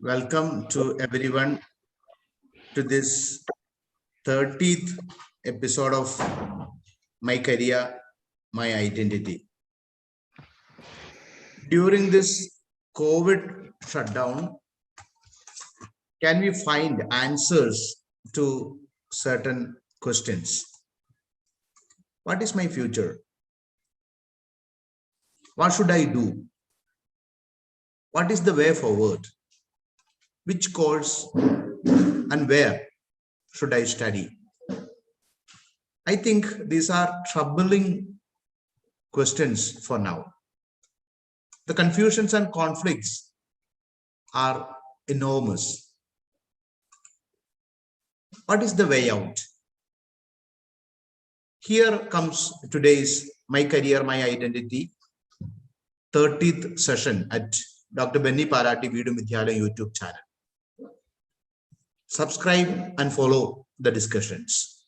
Welcome to everyone to this 30th episode of My Career, My Identity. During this COVID shutdown, can we find answers to certain questions? What is my future? What should I do? What is the way forward? Which course and where should I study? I think these are troubling questions for now. The confusions and conflicts are enormous. What is the way out? Here comes today's My Career, My Identity 30th session at Dr. Benny Parati Vidum Vidyalaya YouTube channel. Subscribe and follow the discussions.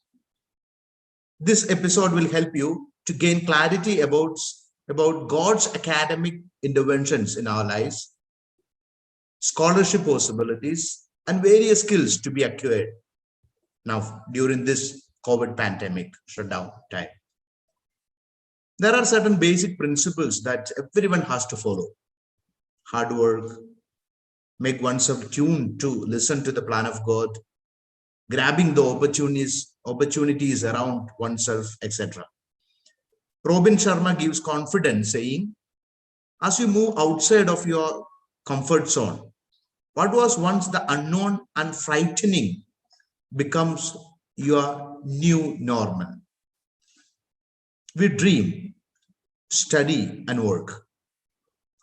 This episode will help you to gain clarity about God's academic interventions in our lives, scholarship possibilities, and various skills to be acquired now during this COVID pandemic shutdown time. There are certain basic principles that everyone has to follow. Hard work, make oneself tuned to listen to the plan of God, grabbing the opportunities around oneself, etc. Robin Sharma gives confidence saying, as you move outside of your comfort zone, what was once the unknown and frightening becomes your new normal. We dream, study, and work.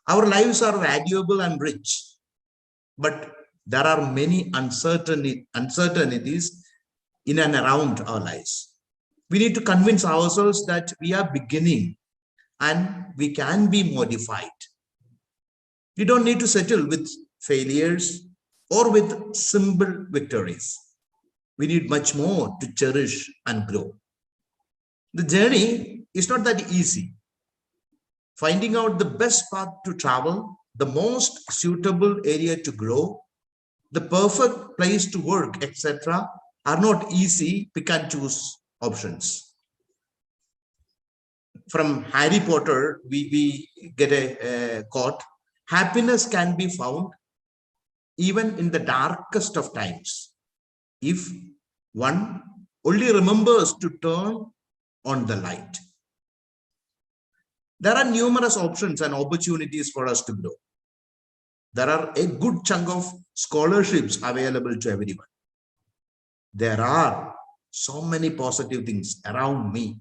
Our lives are valuable and rich, but there are many uncertainties in and around our lives. We need to convince ourselves that we are beginning and we can be modified. We don't need to settle with failures or with simple victories. We need much more to cherish and grow. The journey is not that easy. Finding out the best path to travel, the most suitable area to grow, the perfect place to work, etc., are not easy pick and choose options. From Harry Potter, we get a quote: happiness can be found even in the darkest of times if one only remembers to turn on the light. There are numerous options and opportunities for us to grow. There are a good chunk of scholarships available to everyone. There are so many positive things around me.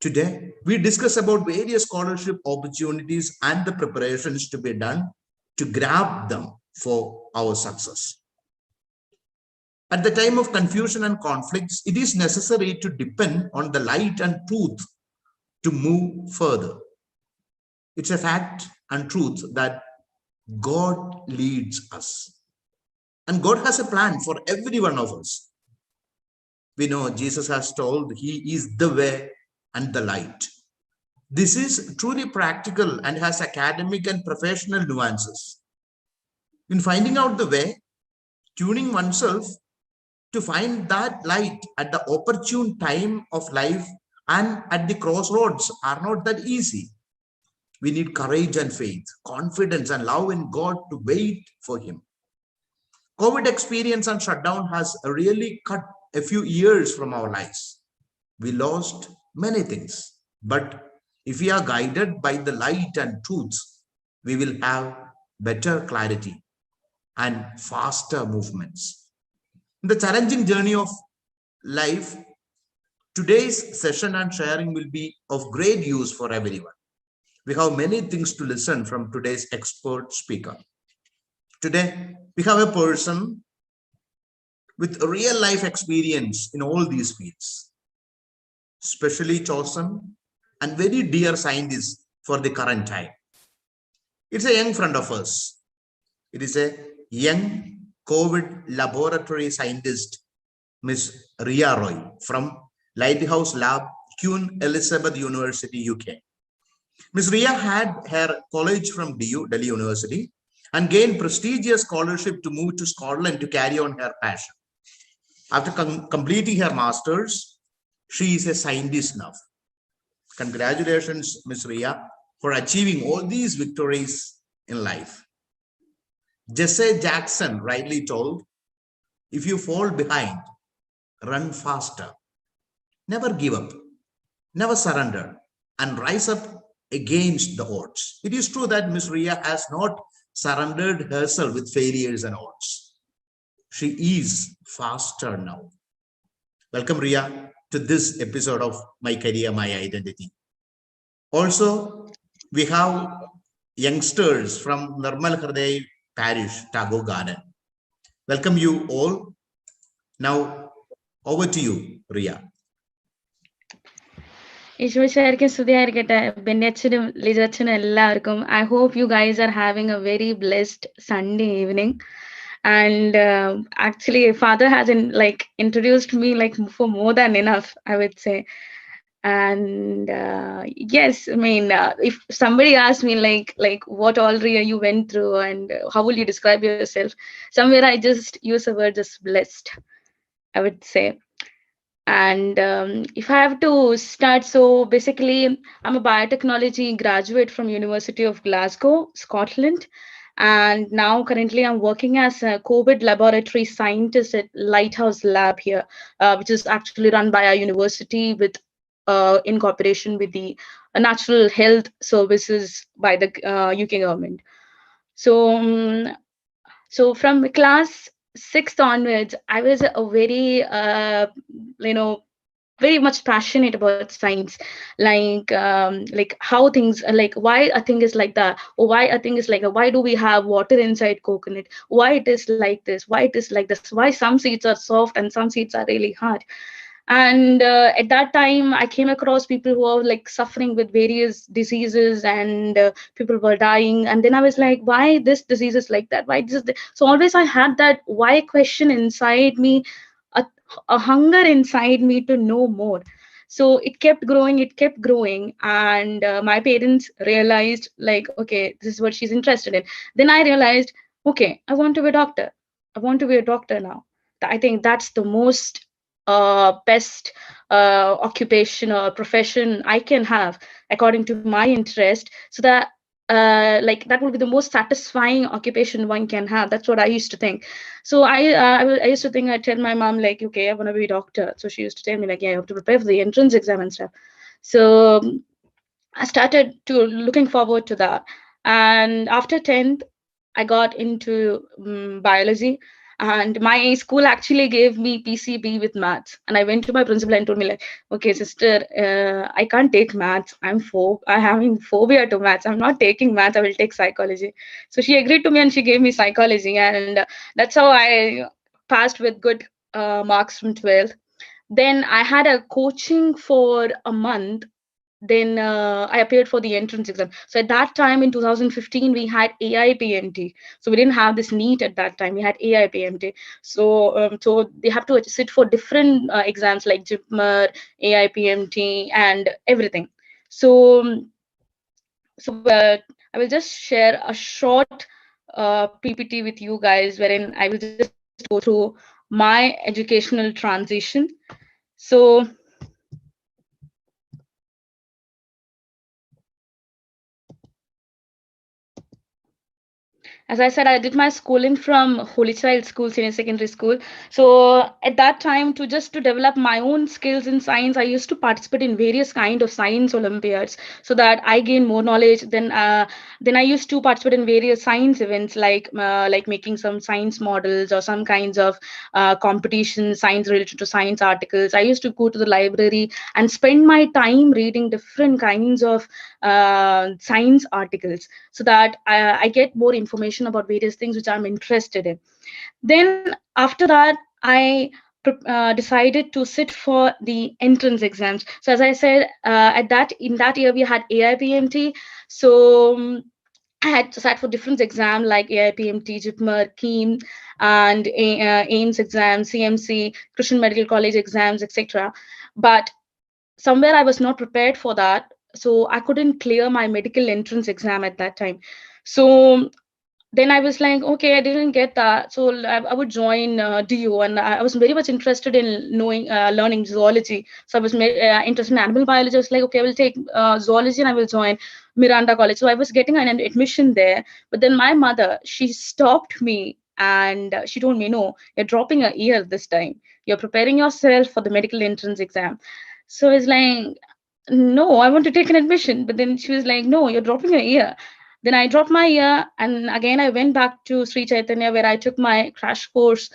Today, we discuss about various scholarship opportunities and the preparations to be done to grab them for our success. At the time of confusion and conflicts, it is necessary to depend on the light and truth to move further. It's a fact and truth that God leads us. And God has a plan for every one of us. We know Jesus has told He is the way and the light. This is truly practical and has academic and professional nuances. In finding out the way, tuning oneself to find that light at the opportune time of life and at the crossroads are not that easy. We need courage and faith, confidence and love in God to wait for Him. COVID experience and shutdown has really cut a few years from our lives. We lost many things, but if we are guided by the light and truth, we will have better clarity and faster movements. In the challenging journey of life, today's session and sharing will be of great use for everyone. We have many things to listen from today's expert speaker. Today, we have a person with real life experience in all these fields, specially chosen and very dear scientist for the current time. It's a young friend of us. It is a young COVID laboratory scientist, Ms. Riya Roy from Lighthouse Lab, Queen Elizabeth University, UK. Ms. Riya had her college from Delhi University and gained prestigious scholarship to move to Scotland to carry on her passion. After completing her master's, she is a scientist now. Congratulations, Ms. Riya, for achieving all these victories in life. Jesse Jackson rightly told, if you fall behind, run faster. Never give up, never surrender, and rise up against the odds. It is true that Ms. Riya has not surrendered herself with failures and odds. She is faster now. Welcome, Riya, to this episode of My Career, My Identity. Also, we have youngsters from Nirmal Hriday Parish, Tagore Garden. Welcome you all. Now, over to you, Riya. I hope you guys are having a very blessed Sunday evening. And actually, father hasn't like introduced me like for more than enough, I would say. And yes, I mean, if somebody asked me like what all Ria you went through and how will you describe yourself, somewhere I just use the word just blessed, I would say. And if I have to start, so basically, I'm a biotechnology graduate from University of Glasgow, Scotland. And now currently I'm working as a COVID laboratory scientist at Lighthouse Lab here, which is actually run by our university with in cooperation with the Natural Health Services by the UK government. So, so from class sixth onwards, I was a very, you know, very much passionate about science, like how things like why a thing is like that, or why a thing is like a, why do we have water inside coconut, why it is like this, why it is like this, why some seeds are soft and some seeds are really hard. And at that time I came across people who are like suffering with various diseases, and people were dying, and then I was like, why this disease is like that, why this so always I had that why question inside me, a, a hunger inside me to know more. So it kept growing, and my parents realized like, okay, this is what she's interested in. Then I realized, okay, I want to be a doctor. I want to be a doctor now. I think that's the most best occupation or profession I can have according to my interest, so that like that will be the most satisfying occupation one can have. That's what I used to think. So I used to think, I tell my mom like, okay, I want to be a doctor. So she used to tell me like, yeah, you have to prepare for the entrance exam and stuff. So I started to looking forward to that. And after 10th, I got into biology. And my school actually gave me PCB with maths. And I went to my principal and told me like, okay, sister, I can't take maths. I'm having phobia to maths. I'm not taking maths. I will take psychology. So she agreed to me and she gave me psychology. And that's how I passed with good marks from 12th. Then I had a coaching for a month. Then I appeared for the entrance exam. So at that time in 2015, we had AIPMT. So we didn't have this NEET at that time. We had AIPMT. So they have to sit for different exams like JIPMER, AIPMT, and everything. So I will just share a short PPT with you guys, wherein I will just go through my educational transition. So as I said, I did my schooling from Holy Child School, Senior Secondary School. So at that time, to just to develop my own skills in science, I used to participate in various kind of science Olympiads, so that I gain more knowledge. Then I used to participate in various science events, like making some science models or some kinds of competitions, science related to science articles. I used to go to the library and spend my time reading different kinds of science articles, so that I get more information about various things which I'm interested in. Then after that, I decided to sit for the entrance exams. So as I said, at that in that year we had AIPMT. So I had sat for different exams like AIPMT, JIPMER, KEEM, and AIMS exams, CMC, Christian Medical College exams, etc. But somewhere I was not prepared for that. So I couldn't clear my medical entrance exam at that time. So then I was like, okay, I didn't get that. So I would join DU, and I was very much interested in knowing, learning zoology. So I was interested in animal biology. I was like, okay, I will take zoology and I will join Miranda College. So I was getting an admission there. But then my mother, she stopped me and she told me, no, you're dropping a year this time. You're preparing yourself for the medical entrance exam. So it's like, no, I want to take an admission. But then she was like, no, you're dropping a year. Then I dropped my year, and again I went back to Sri Chaitanya where I took my crash course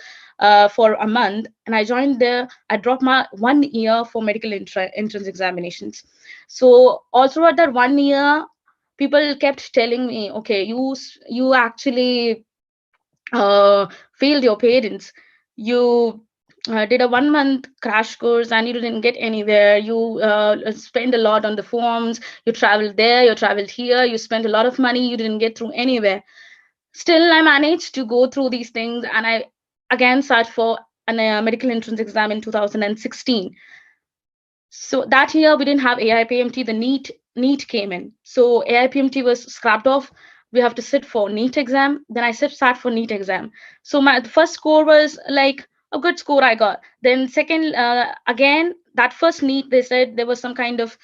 for a month, and I joined there. I dropped my 1 year for medical entrance examinations. So all throughout that 1 year, people kept telling me, okay, you actually failed your parents. You did a 1 month crash course and you didn't get anywhere. You spend a lot on the forms. You traveled there, you traveled here, you spent a lot of money, you didn't get through anywhere. Still, I managed to go through these things, and I again sat for a medical entrance exam in 2016. So that year we didn't have AIPMT, the NEET came in. So AIPMT was scrapped off. We have to sit for NEET exam. Then I sat for NEET exam. So my the first score was like a good score I got. Then second, again, that first NEET, they said there was some kind of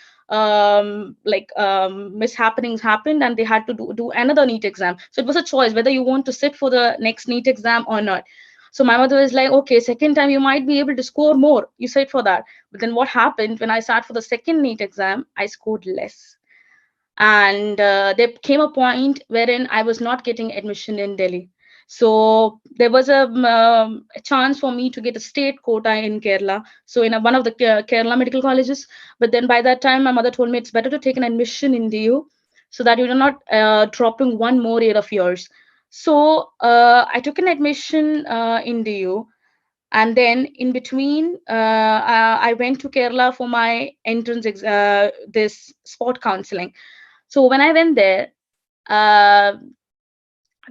mishappenings happened and they had to do another NEET exam. So it was a choice whether you want to sit for the next NEET exam or not. So my mother was like, okay, second time you might be able to score more. You sit for that. But then what happened when I sat for the second NEET exam, I scored less. And there came a point wherein I was not getting admission in Delhi. So there was a chance for me to get a state quota in Kerala. So in one of the Kerala medical colleges. But then by that time, my mother told me it's better to take an admission in DU so that you're not dropping one more year of yours. So I took an admission in DU, and then in between I went to Kerala for my entrance this sport counseling. So when I went there, uh,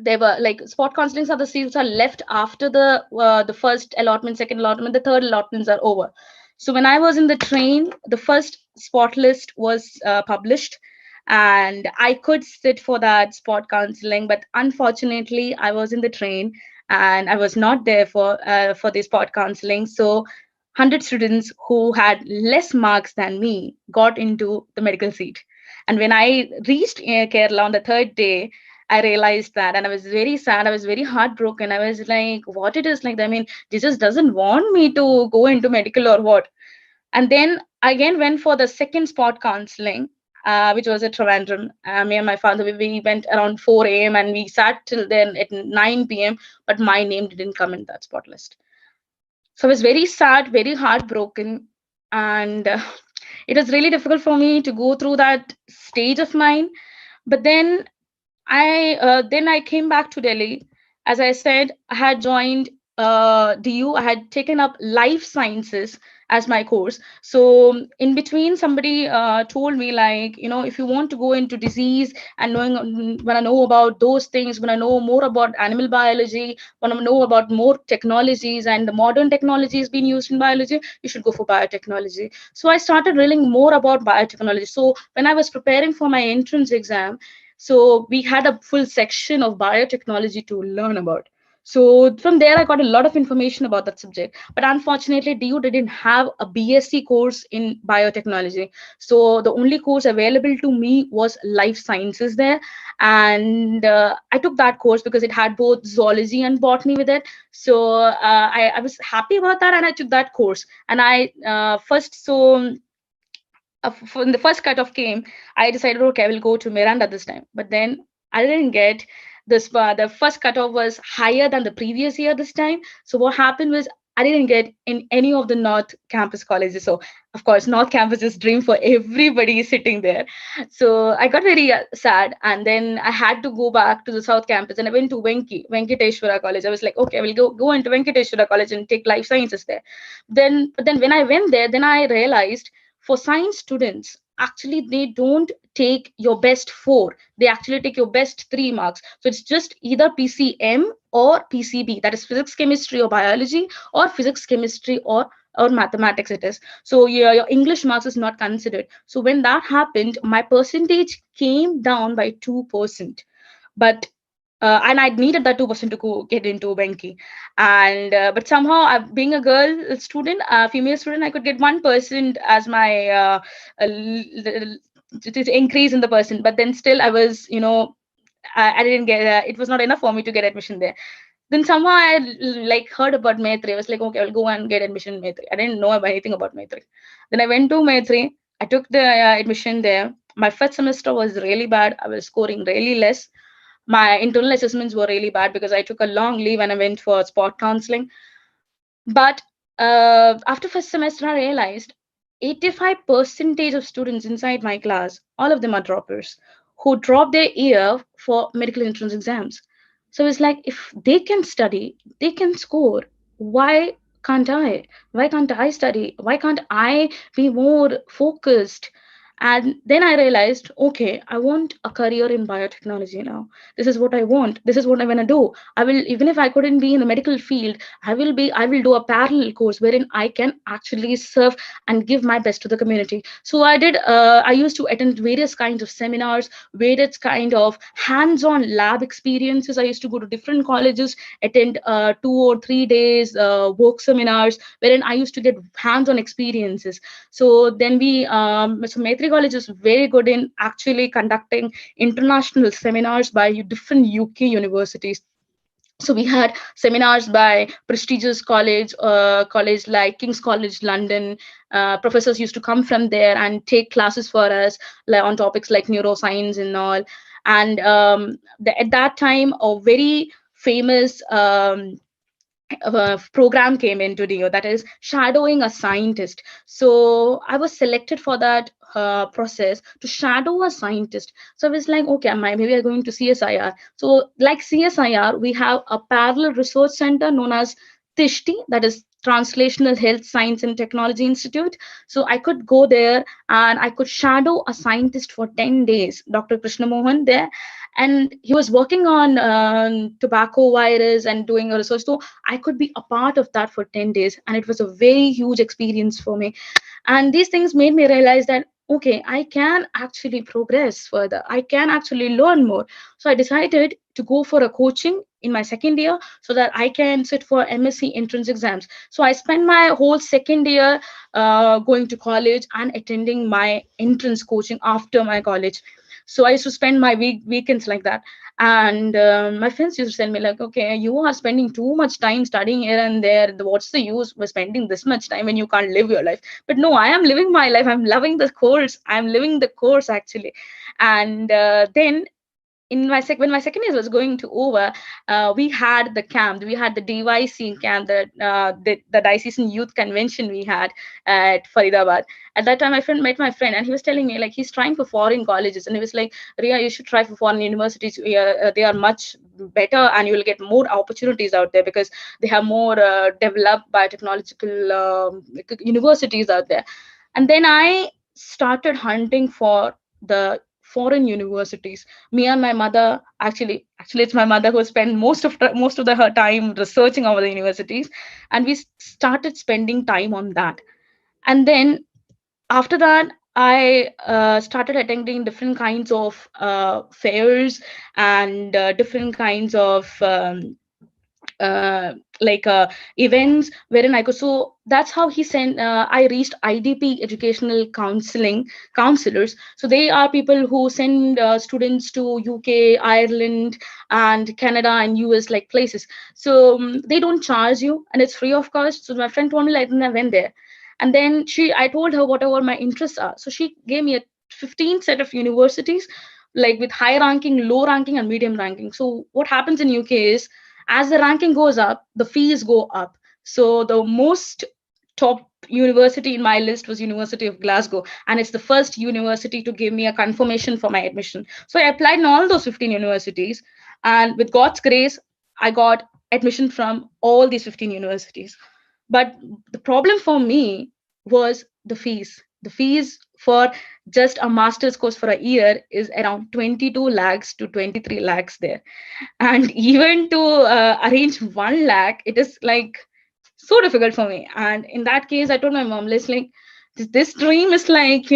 they were like sport counselings are the seats are left after the first allotment, second allotment, the third allotments are over. So when I was in the train, the first spot list was published, and I could sit for that sport counseling, but unfortunately, I was in the train and I was not there for the sport counseling. So 100 students who had less marks than me got into the medical seat. And when I reached Kerala on the third day, I realized that, and I was very sad. I was very heartbroken. I was like, what it is like? I mean, Jesus doesn't want me to go into medical or what? And then I again went for the second spot counseling, which was at Trivandrum. Me and my father, we went around 4 a.m. and we sat till then at 9 p.m. But my name didn't come in that spot list. So I was very sad, very heartbroken, and it was really difficult for me to go through that stage of mine. But then I came back to Delhi. As I said, I had joined DU. I had taken up life sciences as my course. So in between, somebody told me like, if you want to go into disease and when I know about those things, when I know more about animal biology, when I know about more technologies and the modern technologies being used in biology, you should go for biotechnology. So I started reading more about biotechnology. So when I was preparing for my entrance exam, so we had a full section of biotechnology to learn about. So from there, I got a lot of information about that subject. But unfortunately, DU didn't have a BSc course in biotechnology. So the only course available to me was life sciences there. And I took that course because it had both zoology and botany with it. So I was happy about that, and I took that course. And I first, so when the first cutoff came, I decided, okay, I will go to Miranda this time. But then I didn't get this. The first cutoff was higher than the previous year this time. So what happened was I didn't get in any of the North Campus colleges. So of course, North Campus is dream for everybody sitting there. So I got very sad, and then I had to go back to the South Campus, and I went to Venkateshwara College. I was like, okay, I will go into Venkateshwara College and take life sciences there. But then when I went there, then I realized for science students, actually they don't take your best four, they actually take your best 3 marks. So it's just either PCM or PCB, that is physics, chemistry, or biology, or physics, chemistry, or mathematics it is. So your English marks is not considered. So when that happened, my percentage came down by 2%. But and I needed that 2% to go get into Benki. And but somehow, being a girl student, a female student, I could get 1% as my to increase in the percent. But then still, I was, I didn't get. It was not enough for me to get admission there. Then somehow I like heard about Maitri. I was like, okay, I'll go and get admission in Maitri. I didn't know about anything about Maitri. Then I went to Maitri. I took the admission there. My first semester was really bad. I was scoring really less. My internal assessments were really bad because I took a long leave and I went for sport counseling. But after first semester, I realized 85 percentage of students inside my class, all of them are droppers who drop their year for medical entrance exams. So it's like, if they can study, they can score. Why can't I? Why can't I study? Why can't I be more focused? And then I realized, okay, I want a career in biotechnology now. This is what I want. This is what I want to do. I will, even if I couldn't be in the medical field, I will do a parallel course wherein I can actually serve and give my best to the community. So I used to attend various kinds of seminars, various kind of hands-on lab experiences. I used to go to different colleges, attend 2 or 3 days work seminars wherein I used to get hands-on experiences. So then so Maitri College is very good in actually conducting international seminars by different UK universities. So we had seminars by prestigious college like King's College London. Professors used to come from there and take classes for us, like on topics like neuroscience and all. And at that time, a very famous program came into Dio, that is shadowing a scientist. So I was selected for that process to shadow a scientist. So I was like, okay, maybe I'm going to CSIR. So like CSIR, we have a parallel research center known as TISHTI, that is Translational Health Science and Technology Institute. So I could go there and I could shadow a scientist for 10 days, Dr. Krishna Mohan there. And he was working on tobacco virus and doing a research. So I could be a part of that for 10 days. And it was a very huge experience for me. And these things made me realize that, okay, I can actually progress further. I can actually learn more. So I decided to go for a coaching in my second year so that I can sit for MSc entrance exams. So I spent my whole second year going to college and attending my entrance coaching after my college. So I used to spend my weekends like that. And my friends used to tell me like, okay, you are spending too much time studying here and there. What's the use of spending this much time when you can't live your life? But no, I am living my life. I'm loving the course. I'm living the course actually. And then in my when my second year was going to over, we had the camp, we had the DYC camp, the diocesan youth convention we had at Faridabad. At that time, my friend met my friend, and he was telling me like he's trying for foreign colleges, and he was like, Riya, you should try for foreign universities. They are much better, and you will get more opportunities out there because they have more developed biotechnological universities out there. And then I started hunting for the foreign universities. Me and my mother, actually it's my mother who spent her time researching over the universities, and we started spending time on that. And then after that, I started attending different kinds of fairs and different kinds of uh, like events wherein I could. So that's how he sent. I reached IDP educational counselors. So they are people who send students to UK, Ireland, and Canada and US like places. So they don't charge you, and it's free of cost. So my friend told me like, and I went there, and then I told her whatever my interests are. So she gave me a 15 set of universities, like with high ranking, low ranking, and medium ranking. So what happens in UK is, as the ranking goes up, the fees go up. So the most top university in my list was University of Glasgow, and it's the first university to give me a confirmation for my admission. So I applied in all those 15 universities, and with God's grace, I got admission from all these 15 universities. But the problem for me was the fees. The fees for just a master's course for a year is around 22 lakhs to 23 lakhs there. And even to arrange 1 lakh, it is like so difficult for me. And in that case, I told my mom, let's like, this dream is like,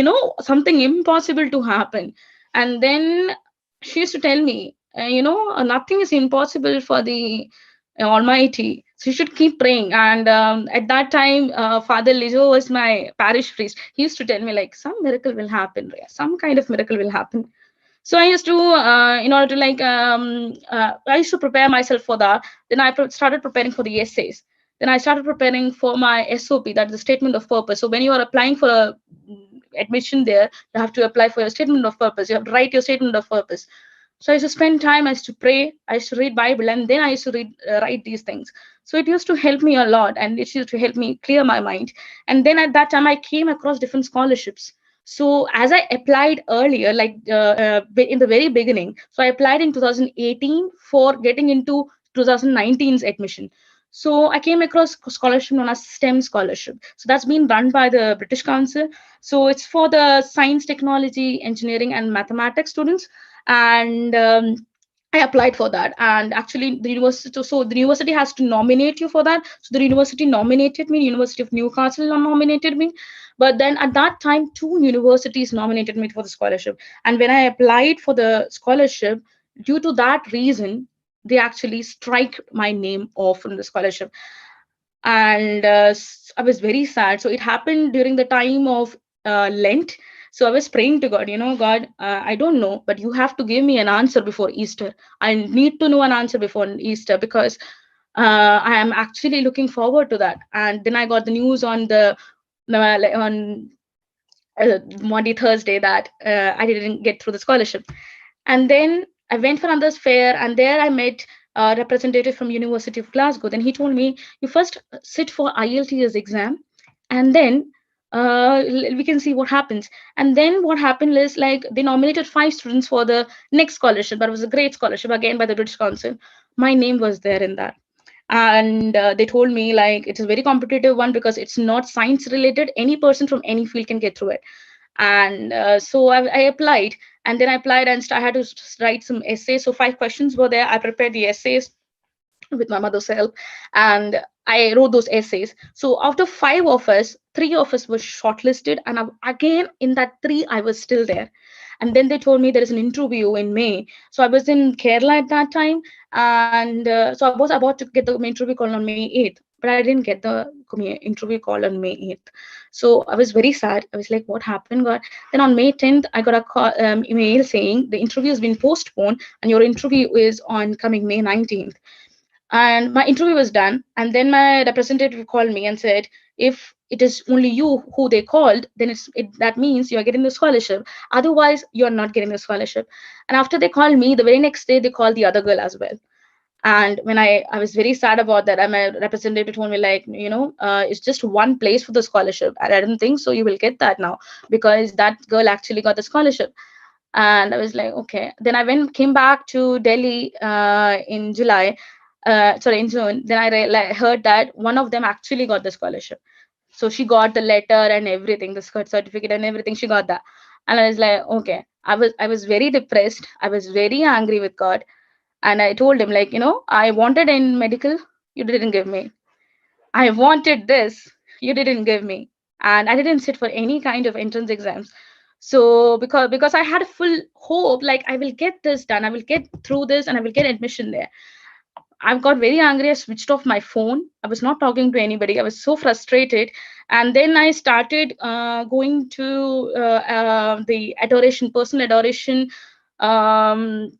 something impossible to happen. And then she used to tell me, nothing is impossible for the Almighty. So you should keep praying. And at that time, Father Lijo was my parish priest. He used to tell me like some miracle will happen, Rhea. Some kind of miracle will happen. So I used to, in order to I used to prepare myself for that. Then I started preparing for the essays. Then I started preparing for my SOP, that's the statement of purpose. So when you are applying for a admission there, you have to apply for your statement of purpose. You have to write your statement of purpose. So I used to spend time, I used to pray, I used to read Bible, and then I used to write these things. So it used to help me a lot, and it used to help me clear my mind. And then at that time, I came across different scholarships. So as I applied earlier, in the very beginning, so I applied in 2018 for getting into 2019's admission. So I came across a scholarship known as STEM scholarship. So that's been run by the British Council. So it's for the science, technology, engineering, and mathematics students. And I applied for that, and actually the university has to nominate you for that. So the university nominated me. University of Newcastle nominated me, but then at that time, two universities nominated me for the scholarship. And when I applied for the scholarship, due to that reason, they actually strike my name off from the scholarship. And I was very sad. So it happened during the time of Lent. So I was praying to God, God, I don't know, but you have to give me an answer before Easter. I need to know an answer before Easter, because I am actually looking forward to that. And then I got the news on on Monday, Thursday, that I didn't get through the scholarship. And then I went for another fair, and there I met a representative from University of Glasgow. Then he told me, you first sit for IELTS exam, and then we can see what happens. And then what happened is, like, they nominated 5 students for the next scholarship. That was a great scholarship, again by the British Council. My name was there in that. And they told me, like, it's a very competitive one because it's not science related. Any person from any field can get through it. And so I applied, and then I applied, and I had to write some essays. So 5 questions were there. I prepared the essays with my mother's help, and I wrote those essays. So after 5 of us, 3 of us were shortlisted, and again in that three, I was still there. And then they told me there is an interview in May. So I was in Kerala at that time, and so I was about to get the interview call on May 8th, but I didn't get the interview call on May 8th. So I was very sad. I was like, what happened, God? Then on May 10th, I got a call, email saying the interview has been postponed, and your interview is on coming May 19th. And my interview was done, and then my representative called me and said, if it is only you who they called, then that means you're getting the scholarship. Otherwise, you're not getting the scholarship. And after they called me, the very next day they called the other girl as well. And when I was very sad about that, and my representative told me, like, it's just one place for the scholarship, and I don't think so you will get that now, because that girl actually got the scholarship. And I was like, okay. Then I came back to Delhi in July, sorry, in June. Then I heard that one of them actually got the scholarship. So she got the letter and everything, the certificate and everything. She got that, and I was like, okay. I was very depressed. I was very angry with God, and I told him, like, I wanted in medical, you didn't give me. I wanted this, you didn't give me. And I didn't sit for any kind of entrance exams. So because I had a full hope, like, I will get this done, I will get through this, and I will get admission there. I got very angry. I switched off my phone. I was not talking to anybody. I was so frustrated. And then I started going to the adoration, personal adoration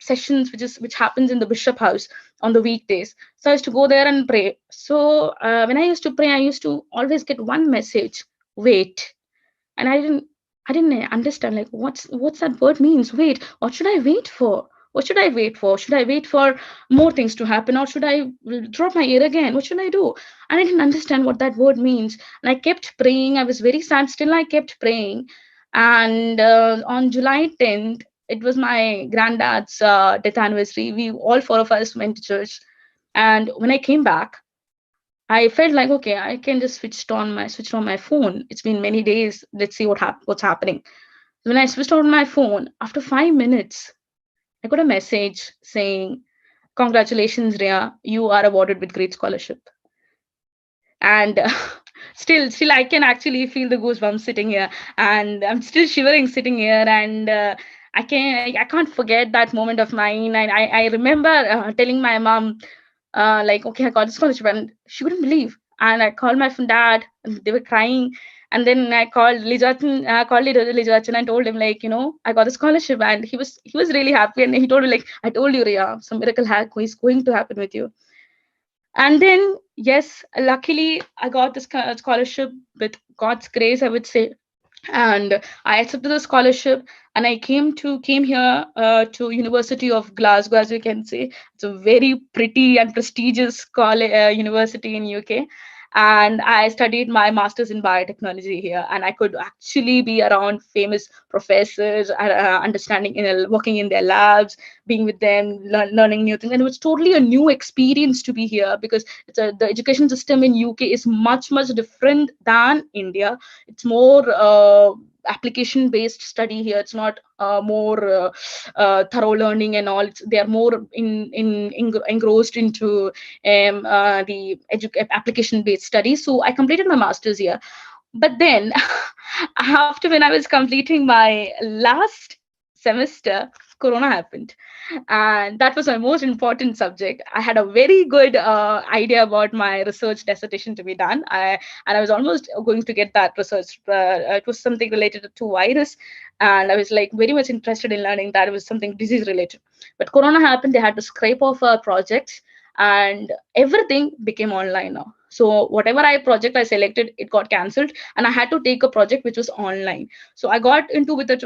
sessions, which happens in the Bishop House on the weekdays. So I used to go there and pray. So when I used to pray, I used to always get one message: wait. And I didn't understand, like, what's that word means, wait. What should I wait for? What should I wait for? Should I wait for more things to happen, or should I drop my ear again? What should I do? And I didn't understand what that word means, and I kept praying. I was very sad. Still I kept praying. And on July 10th, it was my granddad's death anniversary. We all 4 of us went to church, and when I came back, I felt like, okay, I can just switch on my phone. It's been many days. Let's see what's happening. When I switched on my phone, after 5 minutes, I got a message saying, "Congratulations, Riya, you are awarded with great scholarship." And still, I can actually feel the goosebumps sitting here, and I'm still shivering sitting here. And I can't forget that moment of mine. And I remember telling my mom, like, okay, I got the scholarship, and she couldn't believe. And I called my dad, and they were crying. And then I called Lijatan and told him, like, I got the scholarship, and he was really happy. And he told me, like, I told you, Riya, some miracle is going to happen with you. And then, yes, luckily I got this scholarship with God's grace, I would say. And I accepted the scholarship, and I came here to University of Glasgow. As you can see, it's a very pretty and prestigious college, university in UK. And I studied my master's in biotechnology here, and I could actually be around famous professors, understanding working in their labs, being with them, learning new things. And it was totally a new experience to be here, because the education system in UK is much different than India. It's more application based study here. It's not more thorough learning and all. They are more engrossed into the application based studies. So I completed my master's here. But then after, when I was completing my last semester, corona happened. And that was my most important subject. I had a very good idea about my research dissertation to be done. And I was almost going to get that research. It was something related to virus, and I was like very much interested in learning that. It was something disease related. But corona happened. They had to scrape off our projects, and everything became online now. So whatever project I selected, it got cancelled, and I had to take a project which was online. So I got into with a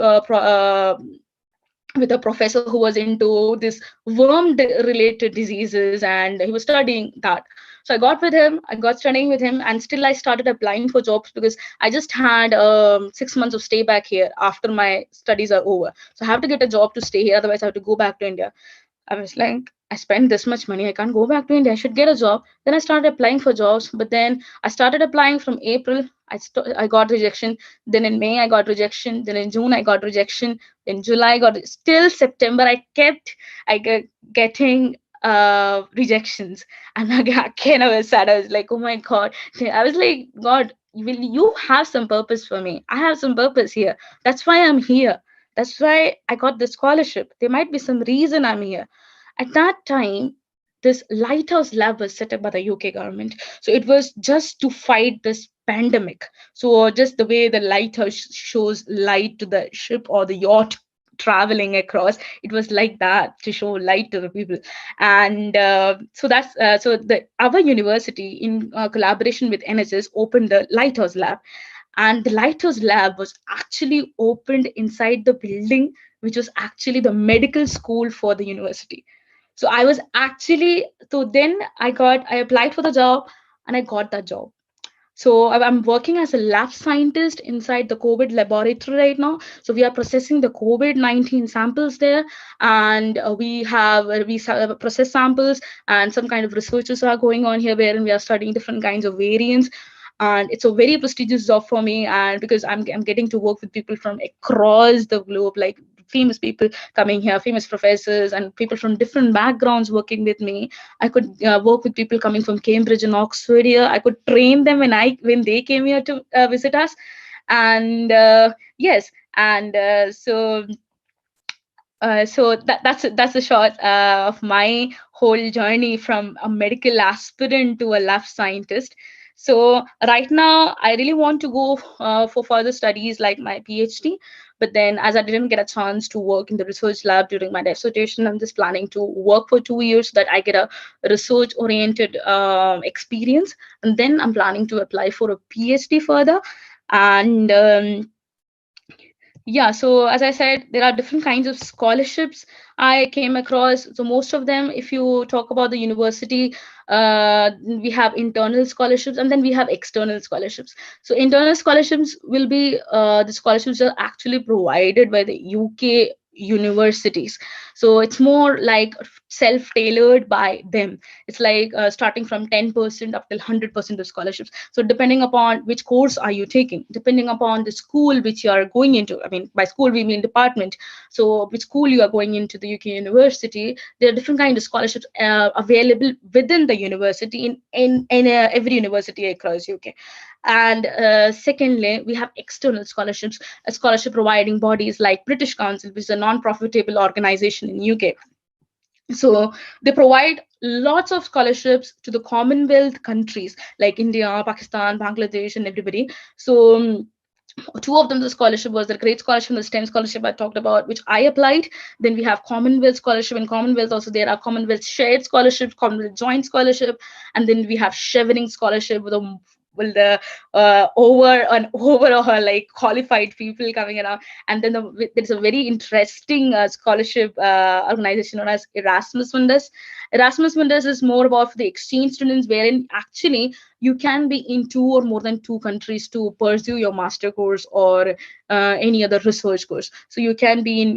professor who was into this related diseases, and he was studying that. So I got studying with him, and still I started applying for jobs, because I just had 6 months of stay back here after my studies are over. So I have to get a job to stay here, otherwise I have to go back to India. I was like, I spent this much money. I can't go back to India. I should get a job. Then I started applying for jobs. But then I started applying from April. I got rejection. Then in May, I got rejection. Then in June, I got rejection. In July, I got still September. I get getting rejections. And again, I was sad. I was like, oh my God. I was like, God, will you have some purpose for me? I have some purpose here. That's why I'm here. That's why I got the scholarship. There might be some reason I'm here. At that time, this lighthouse lab was set up by the UK government. So it was just to fight this pandemic. So just the way the lighthouse shows light to the ship or the yacht traveling across, it was like that, to show light to the people. And so that's so the our university, in collaboration with NHS, opened the lighthouse lab. And the lighthouse lab was actually opened inside the building, which was actually the medical school for the university. So I was actually, so then I applied for the job, and I got that job. So I'm working as a lab scientist inside the COVID laboratory right now. So we are processing the COVID-19 samples there, and we process samples, and some kind of researches are going on here, wherein we are studying different kinds of variants. And it's a very prestigious job for me, and because I'm getting to work with people from across the globe, like famous people coming here, famous professors, and people from different backgrounds working with me. I could work with people coming from Cambridge and Oxford here. I could train them when they came here to visit us. And yes, and that's a short of my whole journey from a medical aspirant to a lab scientist. So right now, I really want to go for further studies like my PhD. But then, as I didn't get a chance to work in the research lab during my dissertation, I'm just planning to work for 2 years so that I get a research-oriented experience. And then I'm planning to apply for a PhD further. And yeah, so as I said, there are different kinds of scholarships I came across. So most of them, if you talk about the university, we have internal scholarships, and then we have external scholarships. So internal scholarships will be the scholarships are actually provided by the UK universities. So it's more like self-tailored by them. It's like starting from 10% up till 100% of scholarships. So depending upon which course are you taking, depending upon the school which you are going into, I mean, by school we mean department. So which school you are going into, the UK university, there are different kinds of scholarships available within the university, in every university across UK. And secondly, we have external scholarships, a scholarship providing bodies like British Council, which is a non-profitable organization in UK. So they provide lots of scholarships to the Commonwealth countries like India, Pakistan, Bangladesh, and everybody. So two of them, the scholarship was the great scholarship and the STEM scholarship I talked about, which I applied. Then we have Commonwealth scholarship. In Commonwealth also there are Commonwealth shared scholarships, Commonwealth joint scholarship, and then we have Chevening scholarship with the over and overall like qualified people coming around. And then there's a very interesting scholarship organization known as Erasmus Mundus. Erasmus Mundus is more about the exchange students, wherein actually you can be in two or more than two countries to pursue your master course or any other research course. So you can be in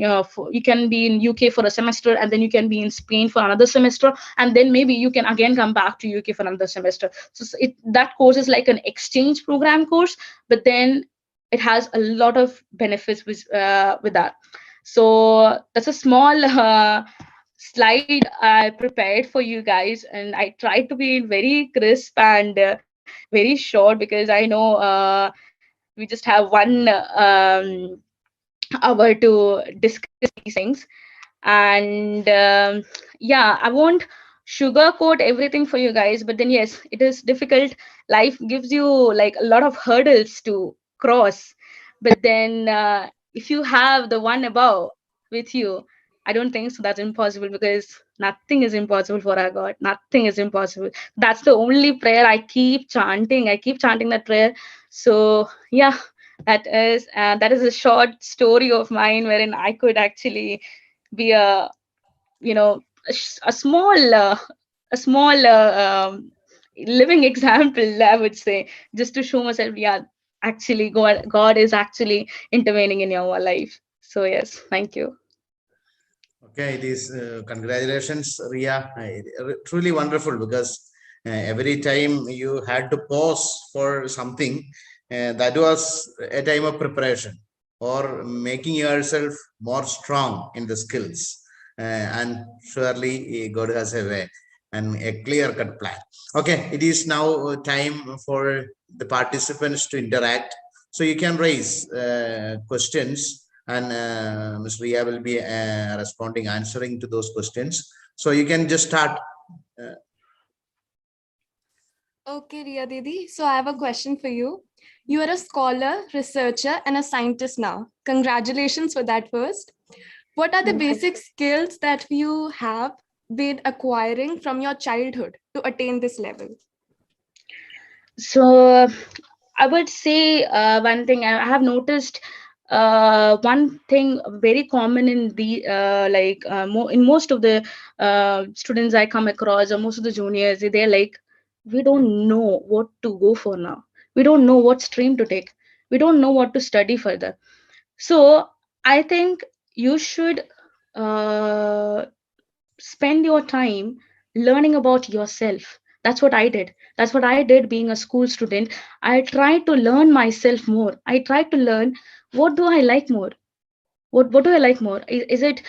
you can be in UK for a semester, and then you can be in Spain for another semester, and then maybe you can again come back to UK for another semester. So that course is like an exchange program course, but then it has a lot of benefits with that. So that's a small slide I prepared for you guys, and I tried to be very crisp and very short, because I know we just have one hour to discuss these things. And yeah, I won't sugarcoat everything for you guys, but then yes, it is difficult. Life gives you like a lot of hurdles to cross, but then if you have the one above with you, I don't think so that's impossible, because nothing is impossible for our God. Nothing is impossible. That's the only prayer I keep chanting. I keep chanting that prayer. So yeah, that is a short story of mine wherein I could actually be a, you know, a small living example, I would say, just to show myself, yeah, actually God is actually intervening in your life. So yes, thank you. Okay, it is congratulations, Ria. Truly wonderful, because every time you had to pause for something, that was a time of preparation or making yourself more strong in the skills. And surely God has a way and a clear cut plan. Okay, it is now time for the participants to interact. So you can raise questions, and Ms. Ria will be responding, answering to those questions. So you can just start. Uh, Okay, Riya Didi. So I have a question for you. You are a scholar, researcher, and a scientist now. Congratulations for that first. What are the basic skills that you have been acquiring from your childhood to attain this level? So I would say one thing I have noticed. One thing very common in the in most of the students I come across, or most of the juniors, they're like, we don't know what to go for now. We don't know what stream to take. We don't know what to study further. So I think you should uh, spend your time learning about yourself. That's what I did. That's what I did being a school student. I tried to learn myself more. I tried to learn, what do I like more. What do I like more? Is it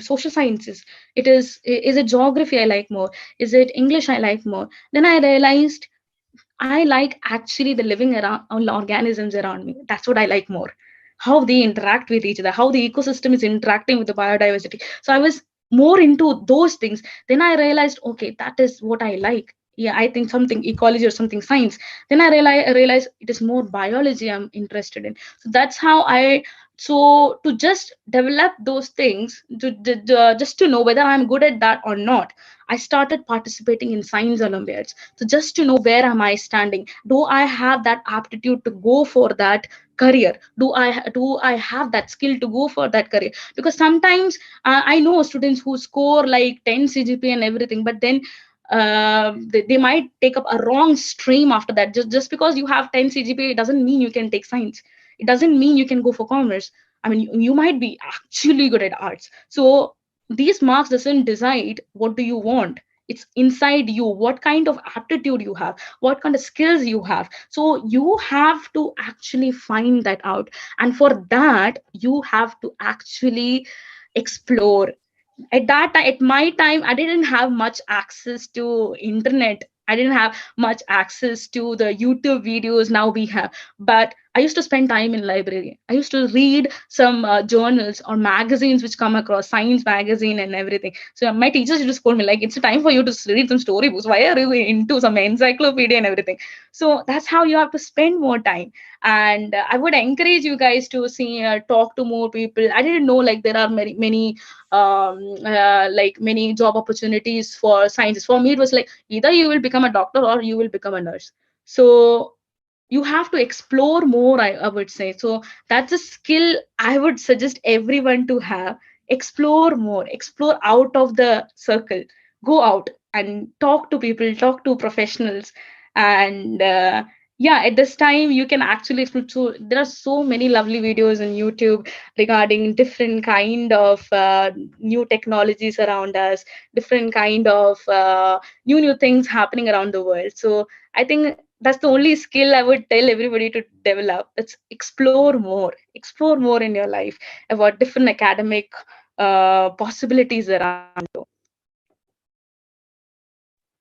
social sciences? Is it geography I like more? Is it English I like more? Then I realized I like actually the living around organisms around me. That's what I like more. How they interact with each other, how the ecosystem is interacting with the biodiversity. So I was more into those things. Then I realized, okay, that is what I like. Yeah, I think something ecology or something science. Then I realized it is more biology I'm interested in. So that's how I. So to just develop those things, just to know whether I'm good at that or not, I started participating in science Olympiads. So just to know where am I standing, do I have that aptitude to go for that career, do I have that skill to go for that career? Because sometimes I know students who score like 10 CGP and everything, but then they might take up a wrong stream after that. Just because you have 10 CGPA, it doesn't mean you can take science. It doesn't mean you can go for commerce. I mean, you might be actually good at arts. So these marks doesn't decide what do you want. It's inside you, what kind of aptitude you have, what kind of skills you have. So you have to actually find that out, and for that you have to actually explore. At my time, I didn't have much access to internet I didn't have much access to the YouTube videos now we have, but I used to spend time in library. I used to read some journals or magazines which come across, science magazine and everything. So my teachers used to scold me like, it's time for you to read some storybooks. Why are you into some encyclopedia and everything? So that's how you have to spend more time. And I would encourage you guys to see, talk to more people. I didn't know like there are many job opportunities for scientists. For me, it was like either you will become a doctor or you will become a nurse. So you have to explore more, I would say. So that's a skill I would suggest everyone to have. Explore more, explore out of the circle, go out and talk to people, talk to professionals. And yeah, at this time you can actually explore. So there are so many lovely videos on YouTube regarding different kind of new technologies around us, different kind of new things happening around the world. So I think that's the only skill I would tell everybody to develop. It's explore more in your life about different academic possibilities around you.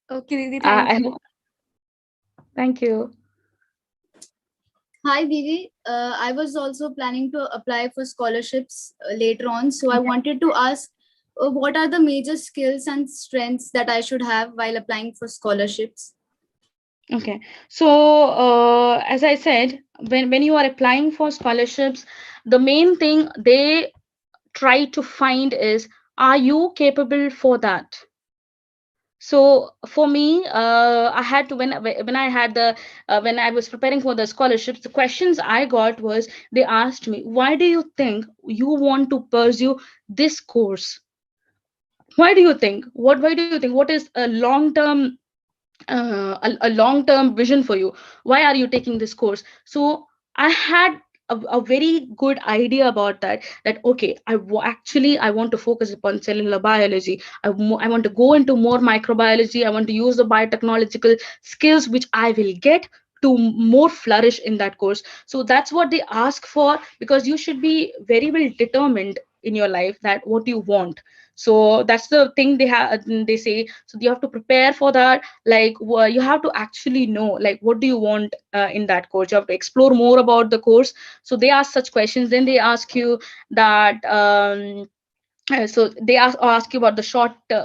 Okay, Didi, thank I you. thank you. Hi, Didi. I was also planning to apply for scholarships later on. So I Okay. wanted to ask, what are the major skills and strengths that I should have while applying for scholarships? Okay. So as I said, when you are applying for scholarships, the main thing they try to find is, are you capable for that? So for me, I had to, when I had the when I was preparing for the scholarships, the questions I got was, they asked me, why do you think you want to pursue this course? Why do you think, why do you think, what is a long term a long term vision for you? Why are you taking this course? So I had a very good idea about that, that okay, actually I want to focus upon cellular biology. I want to go into more microbiology. I want to use the biotechnological skills which I will get to more flourish in that course. So that's what they ask for, because you should be very well determined in your life that what you want. So that's the thing they say. So you have to prepare for that. Like you have to actually know like what do you want in that course. You have to explore more about the course. So they ask such questions. Then they ask you that so they ask you about the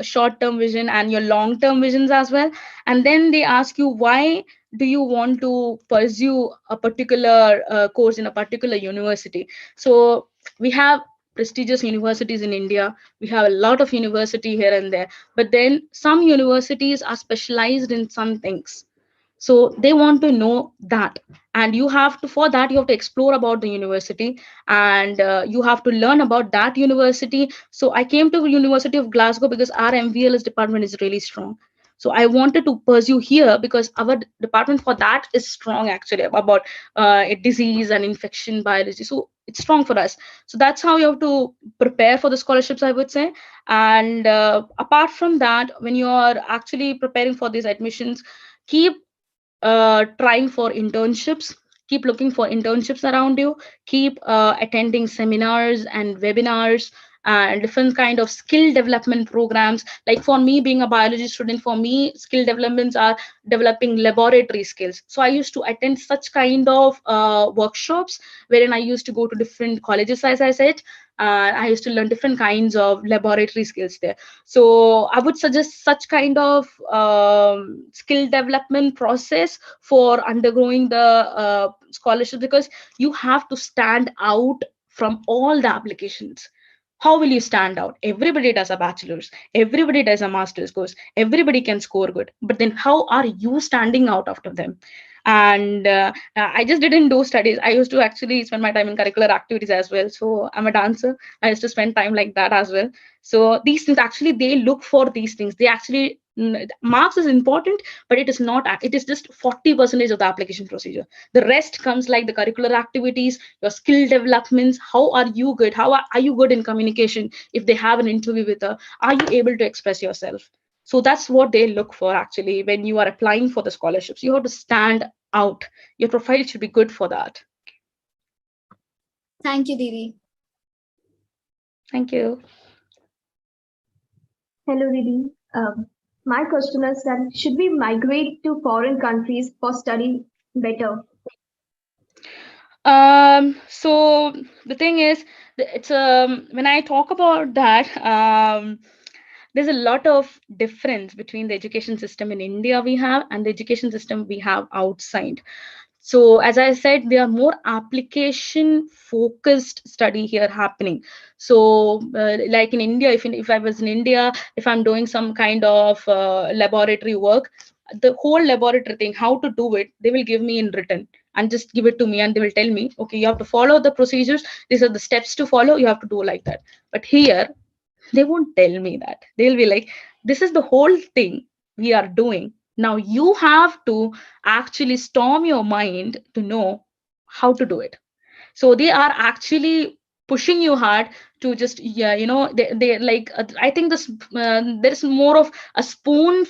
short term vision and your long term visions as well. And then they ask you, why do you want to pursue a particular course in a particular university? So we have prestigious universities in India. We have a lot of university here and there, but then some universities are specialized in some things. So they want to know that, and you have to, for that you have to explore about the university, and you have to learn about that university. So I came to University of Glasgow because our MVLS department is really strong. So I wanted to pursue here because our department for that is strong, actually, about disease and infection biology. So it's strong for us. So that's how you have to prepare for the scholarships, I would say. And apart from that, when you are actually preparing for these admissions, keep trying for internships. Keep looking for internships around you. Keep attending seminars and webinars and different kind of skill development programs. Like for me, being a biology student, for me skill developments are developing laboratory skills. So I used to attend such kind of workshops, wherein I used to go to different colleges, as I said. I used to learn different kinds of laboratory skills there. So I would suggest such kind of skill development process for undergoing the scholarship, because you have to stand out from all the applications. How will you stand out? Everybody does a bachelor's, everybody does a master's course, everybody can score good, but then how are you standing out after them? And I just didn't do studies. I used to actually spend my time in curricular activities as well. So I'm a dancer. I used to spend time like that as well. So these things, actually they look for these things. They actually, marks is important, but it is not, it is just 40% of the application procedure. The rest comes like the curricular activities, your skill developments. How are you good? Are you good in communication? If they have an interview with her, are you able to express yourself? So that's what they look for, actually, when you are applying for the scholarships. You have to stand out. Your profile should be good for that. Thank you, Didi. Thank you. Hello, Didi. My question is that should we migrate to foreign countries for study better? So the thing is, it's when I talk about that, there's a lot of difference between the education system in India we have and the education system we have outside. So as I said, there are more application focused study here happening. So like in India, if I was in India, if I'm doing some kind of laboratory work, the whole laboratory thing, how to do it, they will give me in written and just give it to me, and they will tell me, okay, you have to follow the procedures, these are the steps to follow, you have to do like that. But here they won't tell me that. They'll be like, this is the whole thing we are doing. Now you have to actually storm your mind to know how to do it. So they are actually pushing you hard to just, yeah, they like, I think this there's more of a spoon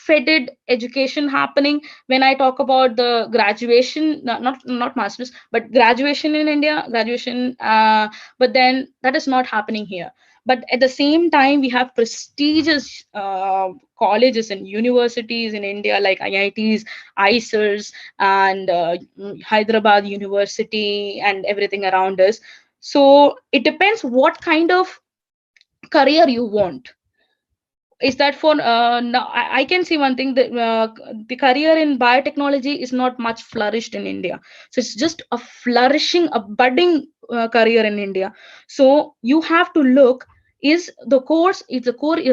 fed education happening when I talk about the graduation, not masters, but graduation in India, graduation, but then that is not happening here. But at the same time, we have prestigious colleges and universities in India, like IITs, ICERs, and Hyderabad University, and everything around us. So it depends what kind of career you want. Is that for now? I can see one thing, that the career in biotechnology is not much flourished in India. So it's just a flourishing, a budding career in India. So you have to look, is the core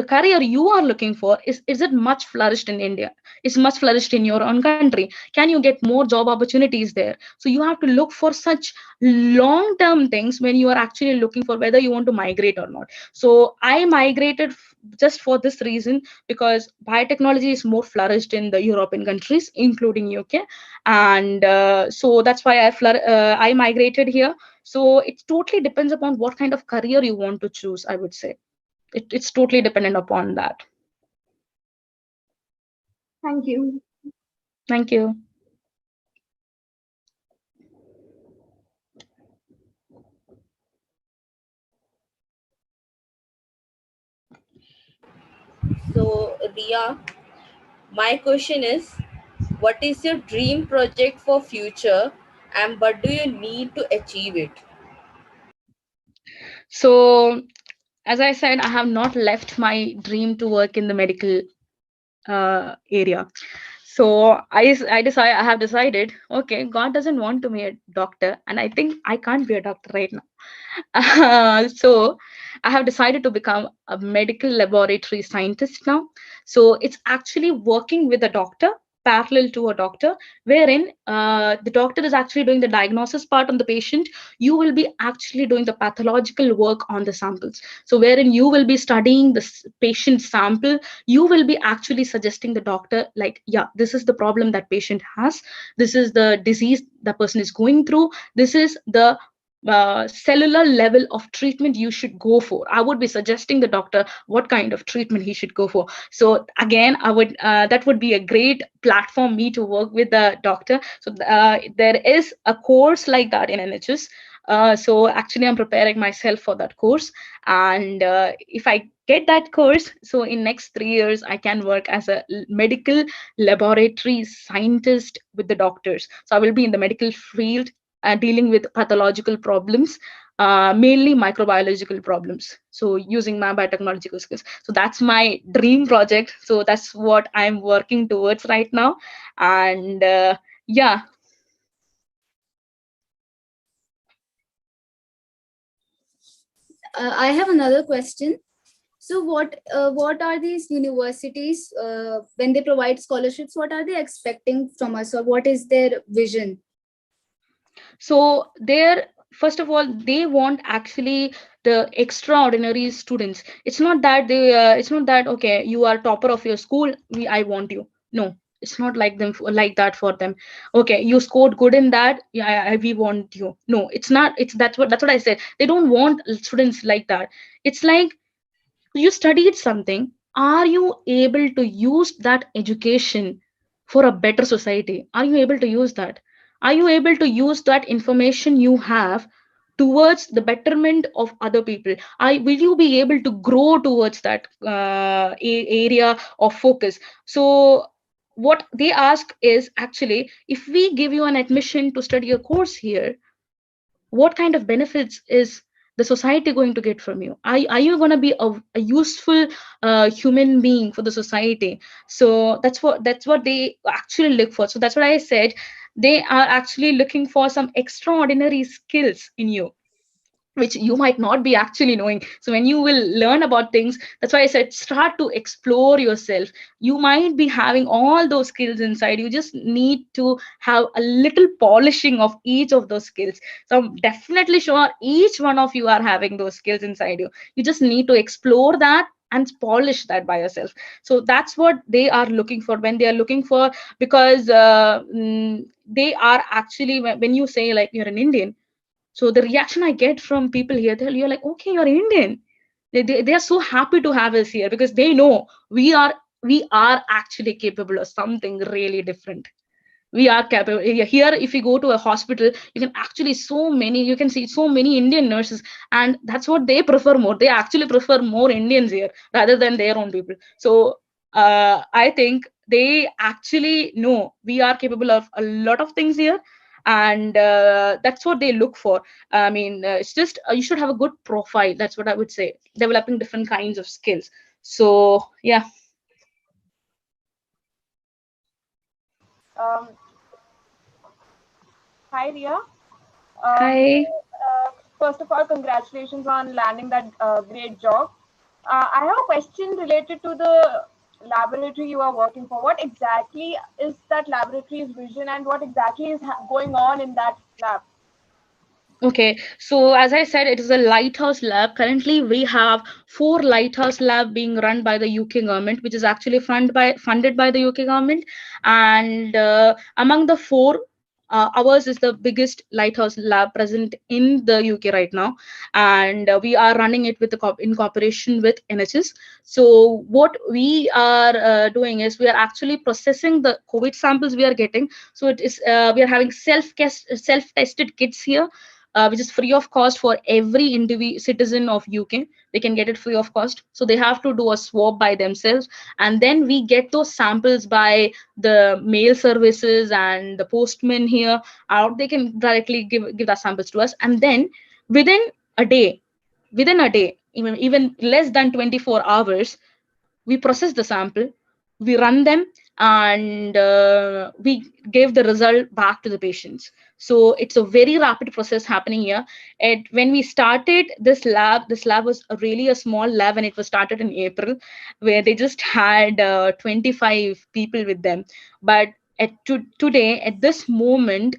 career you are looking for, is it much flourished in India, is much flourished in your own country, can you get more job opportunities there? So you have to look for such long term things when you are actually looking for whether you want to migrate or not. So I migrated just for this reason, because biotechnology is more flourished in the European countries, including UK, and so that's why I migrated here. So it totally depends upon what kind of career you want to choose, I would say. It's totally dependent upon that. Thank you. Thank you. So, Riya, my question is, what is your dream project for future and what do you need to achieve it? So as I said, I have not left my dream to work in the medical area. So I have decided, okay, God doesn't want to be a doctor, and I think I can't be a doctor right now. So I have decided to become a medical laboratory scientist now. So it's actually working with a doctor, parallel to a doctor, wherein the doctor is actually doing the diagnosis part on the patient. You will be actually doing the pathological work on the samples. So wherein you will be studying the patient sample, you will be actually suggesting the doctor, like, yeah, this is the problem that patient has, this is the disease the person is going through, this is the cellular level of treatment you should go for. I would be suggesting the doctor what kind of treatment he should go for. So again, I would that would be a great platform me to work with the doctor. So there is a course like that in NHS. So actually I'm preparing myself for that course, and if I get that course, so in next 3 years I can work as a medical laboratory scientist with the doctors. So I will be in the medical field, dealing with pathological problems, mainly microbiological problems. So using my biotechnological skills. So that's my dream project. So that's what I'm working towards right now. And yeah. I have another question. So what are these universities when they provide scholarships? What are they expecting from us, or what is their vision? So they're, first of all, they want actually the extraordinary students. It's not that it's not that, okay, you are topper of your school, I want you. No, it's not like them, like that for them. Okay, you scored good in that, yeah, we want you. No, it's not. It's that's what I said. They don't want students like that. It's like, you studied something. Are you able to use that education for a better society? Are you able to use that? Are you able to use that information you have towards the betterment of other people? Will you be able to grow towards that area of focus? So what they ask is actually, if we give you an admission to study a course here, what kind of benefits is the society going to get from you? Are you going to be a useful human being for the society? So that's what they actually look for. So that's what I said, they are actually looking for some extraordinary skills in you, which you might not be actually knowing. So when you will learn about things, that's why I said start to explore yourself. You might be having all those skills inside, you just need to have a little polishing of each of those skills. So I'm definitely sure each one of you are having those skills inside you. You just need to explore that and polish that by yourself. So that's what they are looking for when they are looking for, because they are actually, when you say like you're an Indian, so the reaction I get from people here, you're like, okay, you're Indian. They are so happy to have us here because they know we are actually capable of something really different. We are capable here. If you go to a hospital, you can actually you can see so many Indian nurses, and that's what they prefer more. They actually prefer more Indians here rather than their own people. So I think they actually know we are capable of a lot of things here, and that's what they look for. I mean, it's just you should have a good profile. That's what I would say, developing different kinds of skills. So yeah. Um, Hi, Riya. So, Hi. first of all, congratulations on landing that great job. I have a question related to the laboratory you are working for. What exactly is that laboratory's vision, and what exactly is going on in that lab? Okay, so as I said, it is a lighthouse lab. Currently, we have 4 lighthouse lab being run by the UK government, which is actually funded by the UK government. And among the 4, ours is the biggest lighthouse lab present in the UK right now, and we are running it with in cooperation with NHS. So what we are doing is we are actually processing the COVID samples we are getting. So it is we are having self-tested kits here, which is free of cost for every citizen of UK. They can get it free of cost. So they have to do a swab by themselves, and then we get those samples by the mail services and the postmen here out. They can directly give the samples to us, and then within a day, even less than 24 hours, we process the sample, we run them, and we gave the result back to the patients. So it's a very rapid process happening here. And when we started this lab was really a small lab, and it was started in April, where they just had 25 people with them. But today, at this moment,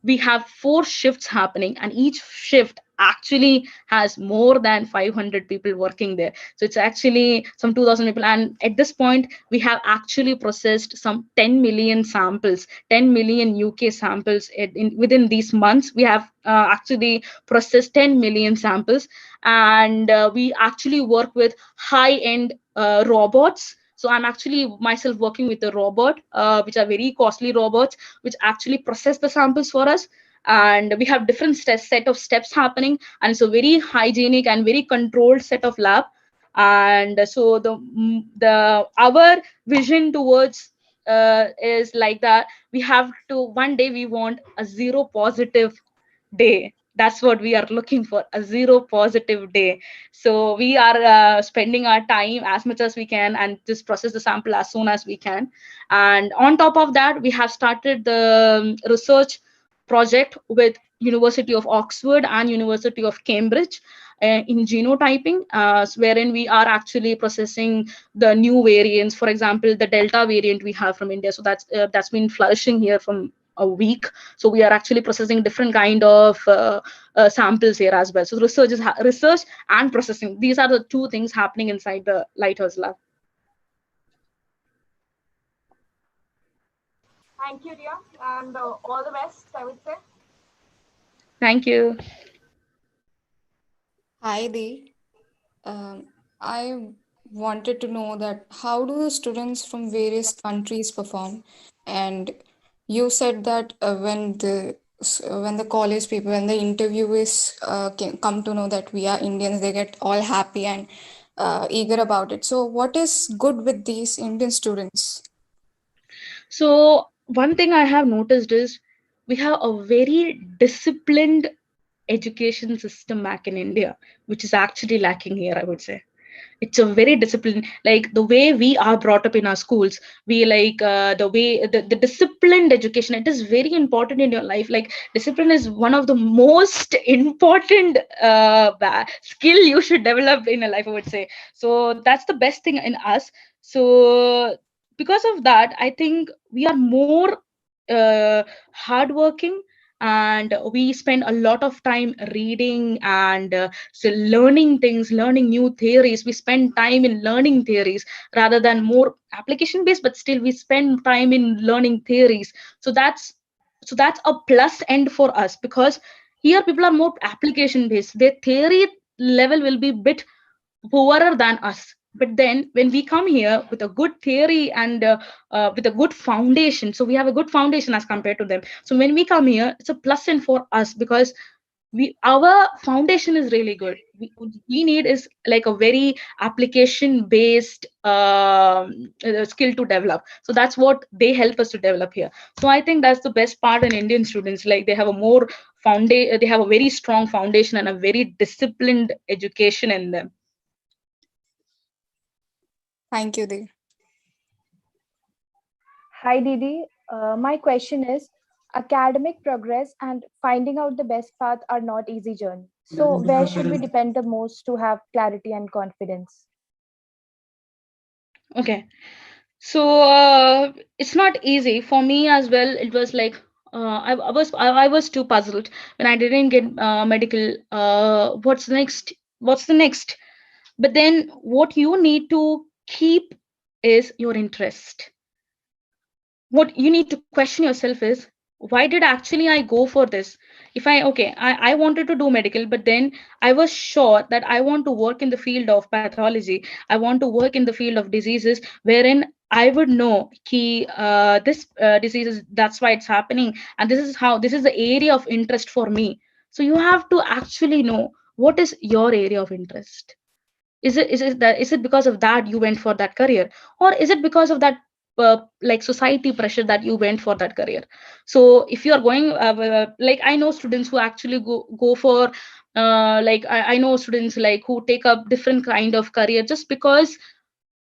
we have 4 shifts happening, and each shift actually has more than 500 people working there. So it's actually some 2000 people, and at this point we have actually processed some 10 million samples, 10 million UK samples. Within these months we have actually processed 10 million samples, and we actually work with high end robots. So I'm actually myself working with a robot, which are very costly robots, which actually process the samples for us. And we have different set of steps happening, and it's a very hygienic and very controlled set of lab. And so the our vision towards is like that. We have to, one day we want a zero positive day. That's what we are looking for, a zero positive day. So we are spending our time as much as we can and just process the sample as soon as we can. And on top of that, we have started the research project with University of Oxford and University of Cambridge in genotyping, wherein we are actually processing the new variants. For example, the Delta variant we have from India. So that's been flourishing here from a week. So we are actually processing different kind of samples here as well. So research and processing, these are the 2 things happening inside the lighthouse lab. Thank you, Riya, and all the best, I would say. Thank you. Hi, Dee. I wanted to know that how do the students from various countries perform? And you said that when the when the college people, when the interviewers come to know that we are Indians, they get all happy and eager about it. So, what is good with these Indian students? So one thing I have noticed is we have a very disciplined education system back in India, which is actually lacking here, I would say. It's a very disciplined, like the way we are brought up in our schools, we like the way the disciplined education, it is very important in your life. Like discipline is one of the most important skill you should develop in a life, I would say. So that's the best thing in us. So because of that, I think we are more hardworking, and we spend a lot of time reading and so learning things, learning new theories. We spend time in learning theories rather than more application based, but still we spend time in learning theories. So that's a plus end for us, because here people are more application based. Their theory level will be bit poorer than us. But then when we come here with a good theory and with a good foundation, so we have a good foundation as compared to them. So when we come here, it's a plus in for us, because our foundation is really good. We need is like a very application based skill to develop. So that's what they help us to develop here. So I think that's the best part in Indian students. Like they have a more they have a very strong foundation and a very disciplined education in them. Thank you, Dee. Hi, Didi. My question is academic progress and finding out the best path are not easy journey. So, where should we depend the most to have clarity and confidence? Okay. So it's not easy for me as well. It was like I was too puzzled when I didn't get medical. What's next? What's the next? But then what you need to keep is your interest. What you need to question yourself is, why did actually I go for this? If I okay, I wanted to do medical, but then I was sure that I want to work in the field of pathology. I want to work in the field of diseases, wherein I would know key this disease is, that's why it's happening, and this is the area of interest for me. So you have to actually know what is your area of interest. Is it because of that you went for that career, or is it because of that like society pressure that you went for that career? So if you are going like I know students who actually go for like I know students like who take up different kind of career just because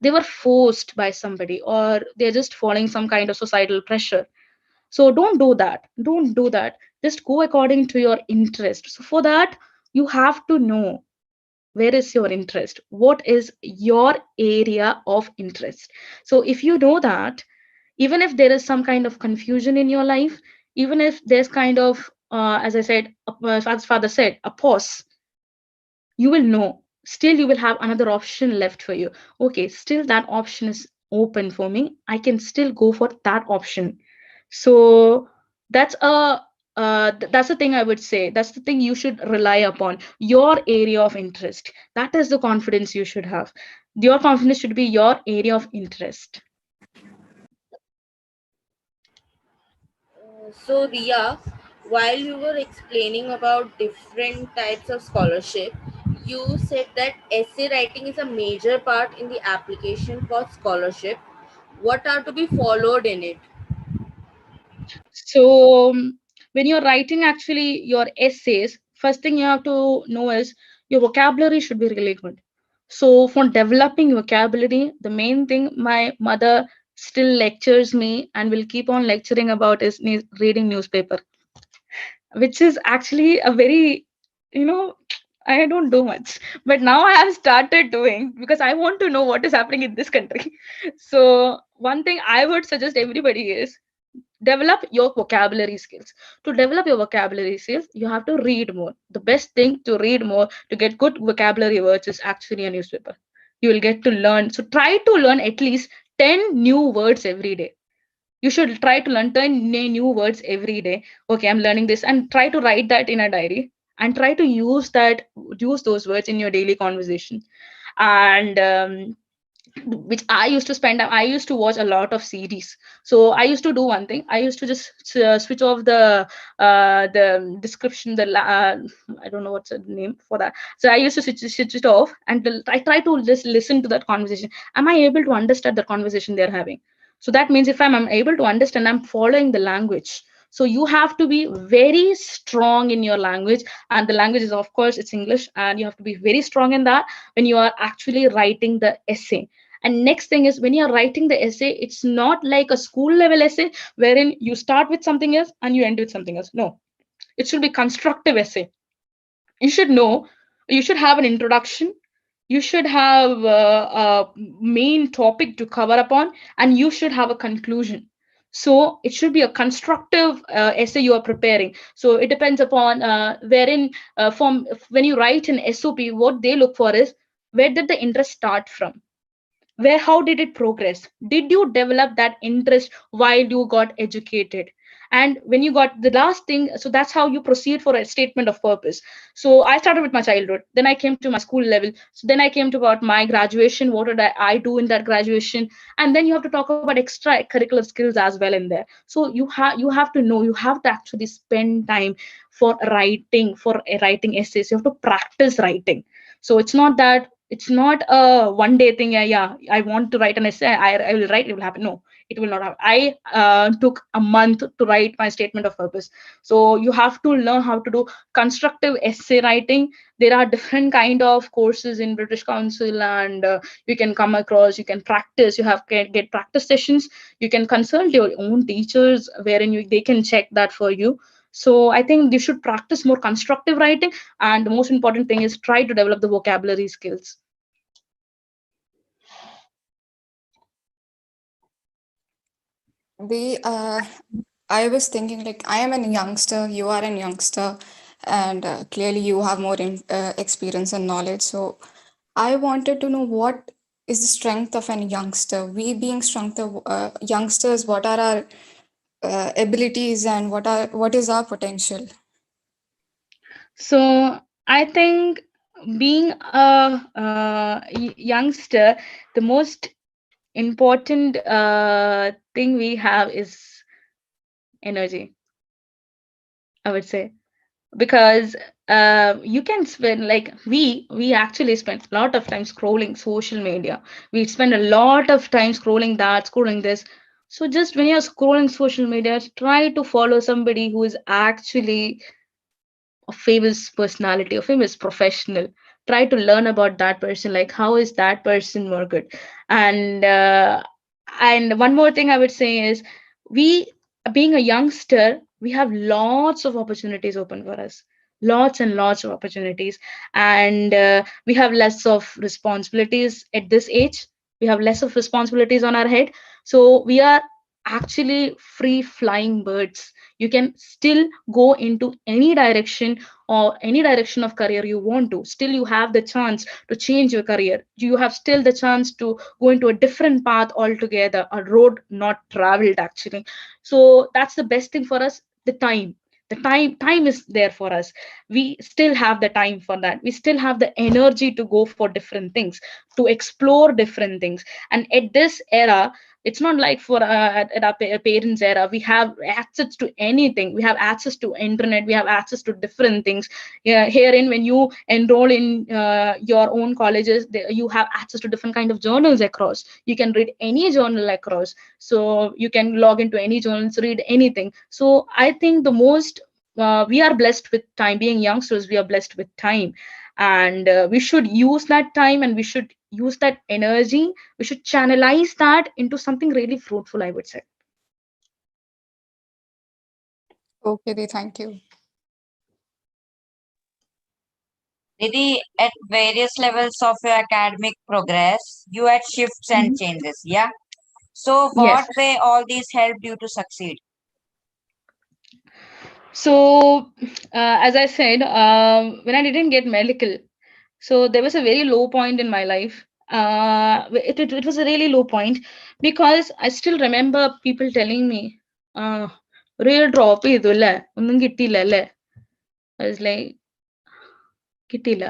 they were forced by somebody, or they're just following some kind of societal pressure. So don't do that. Just go according to your interest. So for that, you have to know where is your interest, what is your area of interest. So if you know that, even if there is some kind of confusion in your life, even if there's kind of as I said, as father said, a pause, you will know, still you will have another option left for you. Okay, still that option is open for me, I can still go for that option. So that's that's the thing I would say, that's the thing you should rely upon, your area of interest. That is the confidence you should have. Your confidence should be your area of interest. So, Riya, while you were explaining about different types of scholarship, you said that essay writing is a major part in the application for scholarship. What are to be followed in it? So when you're writing actually your essays, first thing you have to know is your vocabulary should be really good. So for developing vocabulary, the main thing my mother still lectures me and will keep on lecturing about is reading newspaper, which is actually a very, you know, I don't do much, but now I have started doing because I want to know what is happening in this country. So one thing I would suggest everybody is develop your vocabulary skills. To develop your vocabulary skills, you have to read more. The best thing to read more to get good vocabulary words is actually a newspaper. You will get to learn. So try to learn at least 10 new words every day. You should try to learn 10 new words every day. Okay, I'm learning this, and try to write that in a diary, and try to use those words in your daily conversation. And which I used to spend. I used to watch a lot of series. So I used to do one thing. I used to just switch off the description. I don't know what's the name for that. So I used to switch it off, and I try to just listen to that conversation. Am I able to understand the conversation they're having? So that means if I'm able to understand, I'm following the language. So you have to be very strong in your language, and the language is, of course, it's English, and you have to be very strong in that when you are actually writing the essay. And next thing is, when you're writing the essay, it's not like a school level essay wherein you start with something else and you end with something else. No, it should be constructive essay. You should know, you should have an introduction, you should have a main topic to cover upon, and you should have a conclusion. So it should be a constructive essay you are preparing. So it depends upon wherein from when you write an SOP, what they look for is, where did the interest start from? Where, how did it progress? Did you develop that interest while you got educated? And when you got the last thing, so that's how you proceed for a statement of purpose. So I started with my childhood, then I came to my school level, so then I came to about my graduation, what did I do in that graduation, and then you have to talk about extra curricular skills as well in there. So you have to know, you have to actually spend time for writing, for writing essays. You have to practice writing. So it's not that, it's not a one day thing. Yeah, yeah, I want to write an essay, I will write, it will happen. No, it will not happen. I took a month to write my statement of purpose. So you have to learn how to do constructive essay writing. There are different kind of courses in British Council, and you can come across, you can practice, you have get practice sessions. You can consult your own teachers wherein they can check that for you. So I think you should practice more constructive writing, and the most important thing is try to develop the vocabulary skills. We, I was thinking, like, I am a youngster, you are a youngster, and clearly you have more experience and knowledge. So I wanted to know, what is the strength of a youngster? We being strength of youngsters, what are our abilities, and what is our potential? So I think, being a youngster, the most important thing we have is energy, I would say. Because you can spend, like, we actually spend a lot of time scrolling social media. We spend a lot of time scrolling that, scrolling this. So just when you're scrolling social media, try to follow somebody who is actually a famous personality, a famous professional. Try to learn about that person, like how is that person more good. And uh, and one more thing I would say is, we, being a youngster, we have lots of opportunities open for us, lots and lots of opportunities. And we have less of responsibilities at this age. We have less of responsibilities on our head. So we are actually free flying birds. You can still go into any direction, or any direction of career you want to. Still you have the chance to change your career. You have still the chance to go into a different path altogether, a road not traveled actually. So that's the best thing for us. The time is there for us. We still have the time for that. We still have the energy to go for different things, to explore different things. And at this era, it's not like for at our parents era, we have access to anything. We have access to internet, we have access to different things. Yeah, herein, when you enroll in your own colleges, you have access to different kind of journals across. You can read any journal across. So you can log into any journals, read anything. So I think the most we are blessed with time. Being youngsters, we are blessed with time, and we should use that time, and we should use that energy. We should channelize that into something really fruitful, I would say. Okay, thank you. Nidhi, at various levels of your academic progress, you had shifts and Mhm. changes, yeah? So, Yes. what way all these helped you to succeed? So, as I said, when I didn't get medical, so there was a very low point in my life. It was a really low point, because I still remember people telling me, real drop ഇതുല്ല ഒന്നും കിട്ടിയില്ല അല്ലേ. I was like, കിട്ടിയില്ല.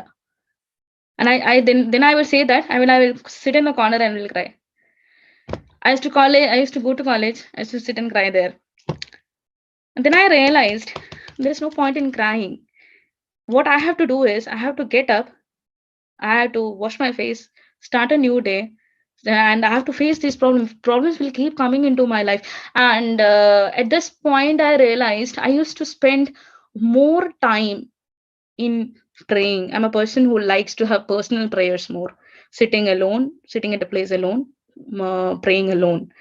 And then I will say that I will sit in the corner and will cry. I used to go to college. I used to sit and cry there. And then I realized there is no point in crying. What I have to do is I have to get up, I have to wash my face, start a new day, and I have to face these problems. Problems will keep coming into my life. And at this point, I realized I used to spend more time in praying. I'm a person who likes to have personal prayers more, sitting alone, sitting at a place alone, praying alone.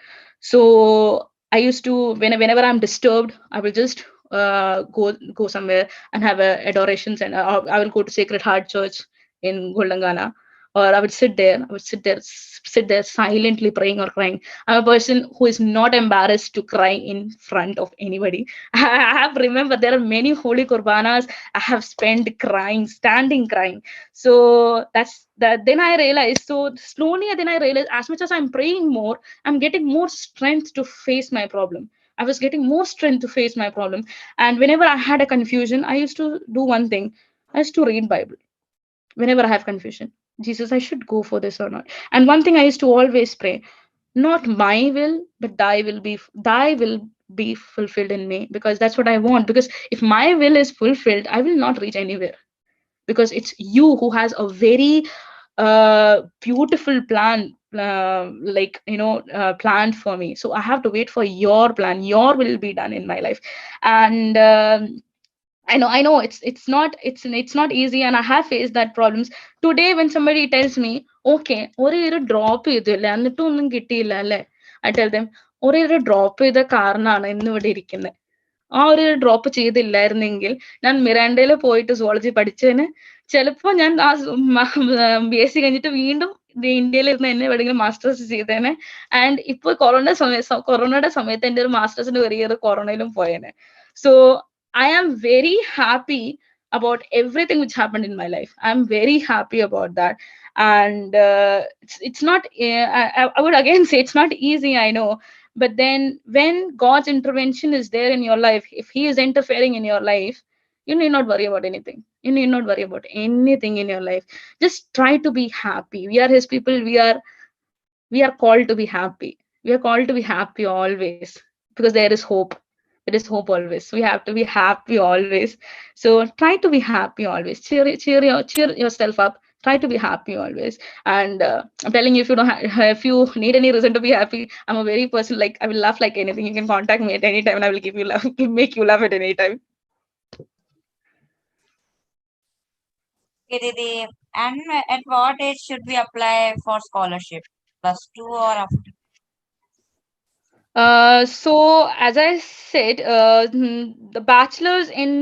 So I used to, whenever I'm disturbed, I will just go somewhere and have a adorations, and I will go to Sacred Heart Church in Golangana, or I would sit there. I would sit there silently praying or crying. I'm a person who is not embarrassed to cry in front of anybody. I have remembered there are many holy kurbanas I have spent crying, standing crying. So that's that. Then I realized. So slowly, then I realized as much as I'm praying more, I'm getting more strength to face my problem. I was getting more strength to face my problem. And whenever I had a confusion, I used to do one thing. I used to read Bible. Whenever I have confusion, Jesus, I should go for this or not. And one thing I used to always pray, not my will, but thy will be fulfilled in me, because that's what I want. Because if my will is fulfilled, I will not reach anywhere, because it's you who has a very beautiful plan, planned for me. So I have to wait for your plan, your will be done in my life. And I know it's not easy, and I have faced that problems. Today when somebody tells me, okay, ഒരു drop ചെയ്തില്ല എന്നിട്ടും ഒന്നും കിട്ടിയില്ല അല്ലേ, I tell them, ഒരു drop ചെയ്ത കാരണമാണ് ഇന്ന് ഇവിടെ ഇരിക്കുന്നത്. ആ ഒരു ഡ്രോപ്പ് ചെയ്തില്ലായിരുന്നെങ്കിൽ ഞാൻ മിറാൻഡയിൽ പോയിട്ട് സുവോളജി പഠിച്ചതിന് ചിലപ്പോൾ ഞാൻ ആ BSc കഴിഞ്ഞിട്ട് വീണ്ടും ഇന്ത്യയിൽ ഇരുന്ന് എന്നെ എവിടെയെങ്കിലും മാസ്റ്റേഴ്സ് ചെയ്തേനെ. ആൻഡ് ഇപ്പോൾ കൊറോണയുടെ സമയത്ത് എന്റെ ഒരു മാസ്റ്റേഴ്സിന്റെ കരിയർ കൊറോണയിലും പോയേനെ. So I am very happy about everything which happened in my life. I'm very happy about that. And it's not, I would again say it's not easy, I know. But then when God's intervention is there in your life, if He is interfering in your life, you need not worry about anything. You need not worry about anything in your life. Just try to be happy. We are His people. We are called to be happy. We are called to be happy always, because there is hope. There is hope always. We have to be happy always. So try to be happy always. Cheer yourself up. Try to be happy always. And I'm telling you, if you need any reason to be happy, I'm a very person, like I will laugh like anything. You can contact me at any time and I will give you laugh, make you laugh at any time. Okay, Didi. And at what age should we apply for scholarship? +2 or after? So as I said, the bachelor's in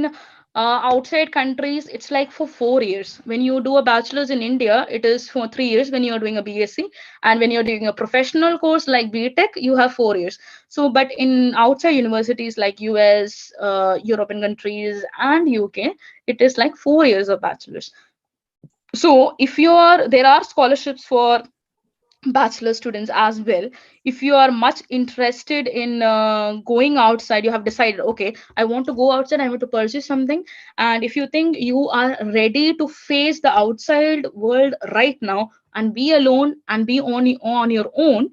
outside countries, it's like for 4 years. When you do a bachelor's in India, it is for 3 years when you're doing a BSc, and when you're doing a professional course like BTech, you have 4 years. So, but in outside universities like US, European countries, and UK, it is like 4 years of bachelor's. So, there are scholarships for bachelor students as well. If you are much interested in going outside, you have decided, okay, I want to go outside, I want to pursue something, and if you think you are ready to face the outside world right now and be alone and be on your own,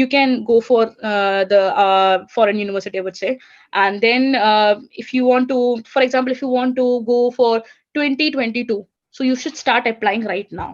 you can go for the foreign university, I would say. And then if you want to, for example, if you want to go for 2022, so you should start applying right now,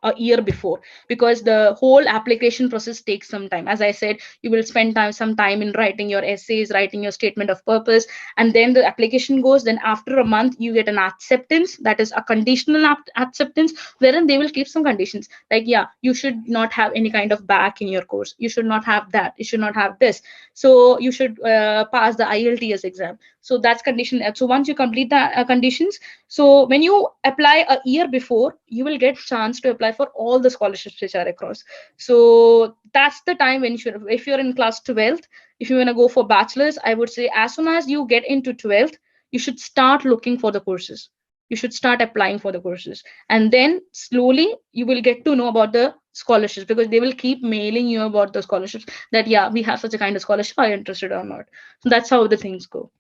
a year before, because the whole application process takes some time. As I said, you will spend some time in writing your essays, writing your statement of purpose, and then the application goes. Then after a month you get an acceptance, that is a conditional acceptance, wherein they will keep some conditions like, yeah, you should not have any kind of back in your course, you should not have that, you should not have this, so you should pass the IELTS exam. So that's condition. So once you complete the conditions, so when you apply a year before, you will get chance to apply for all the scholarships which are across. So that's the time when you should, if you're in class 12th, if you want to go for bachelor's, I would say as soon as you get into 12th, you should start looking for the courses. You should start applying for the courses. And then slowly you will get to know about the scholarships, because they will keep mailing you about the scholarships that, yeah, we have such a kind of scholarship, are you interested or not? So that's how the things go.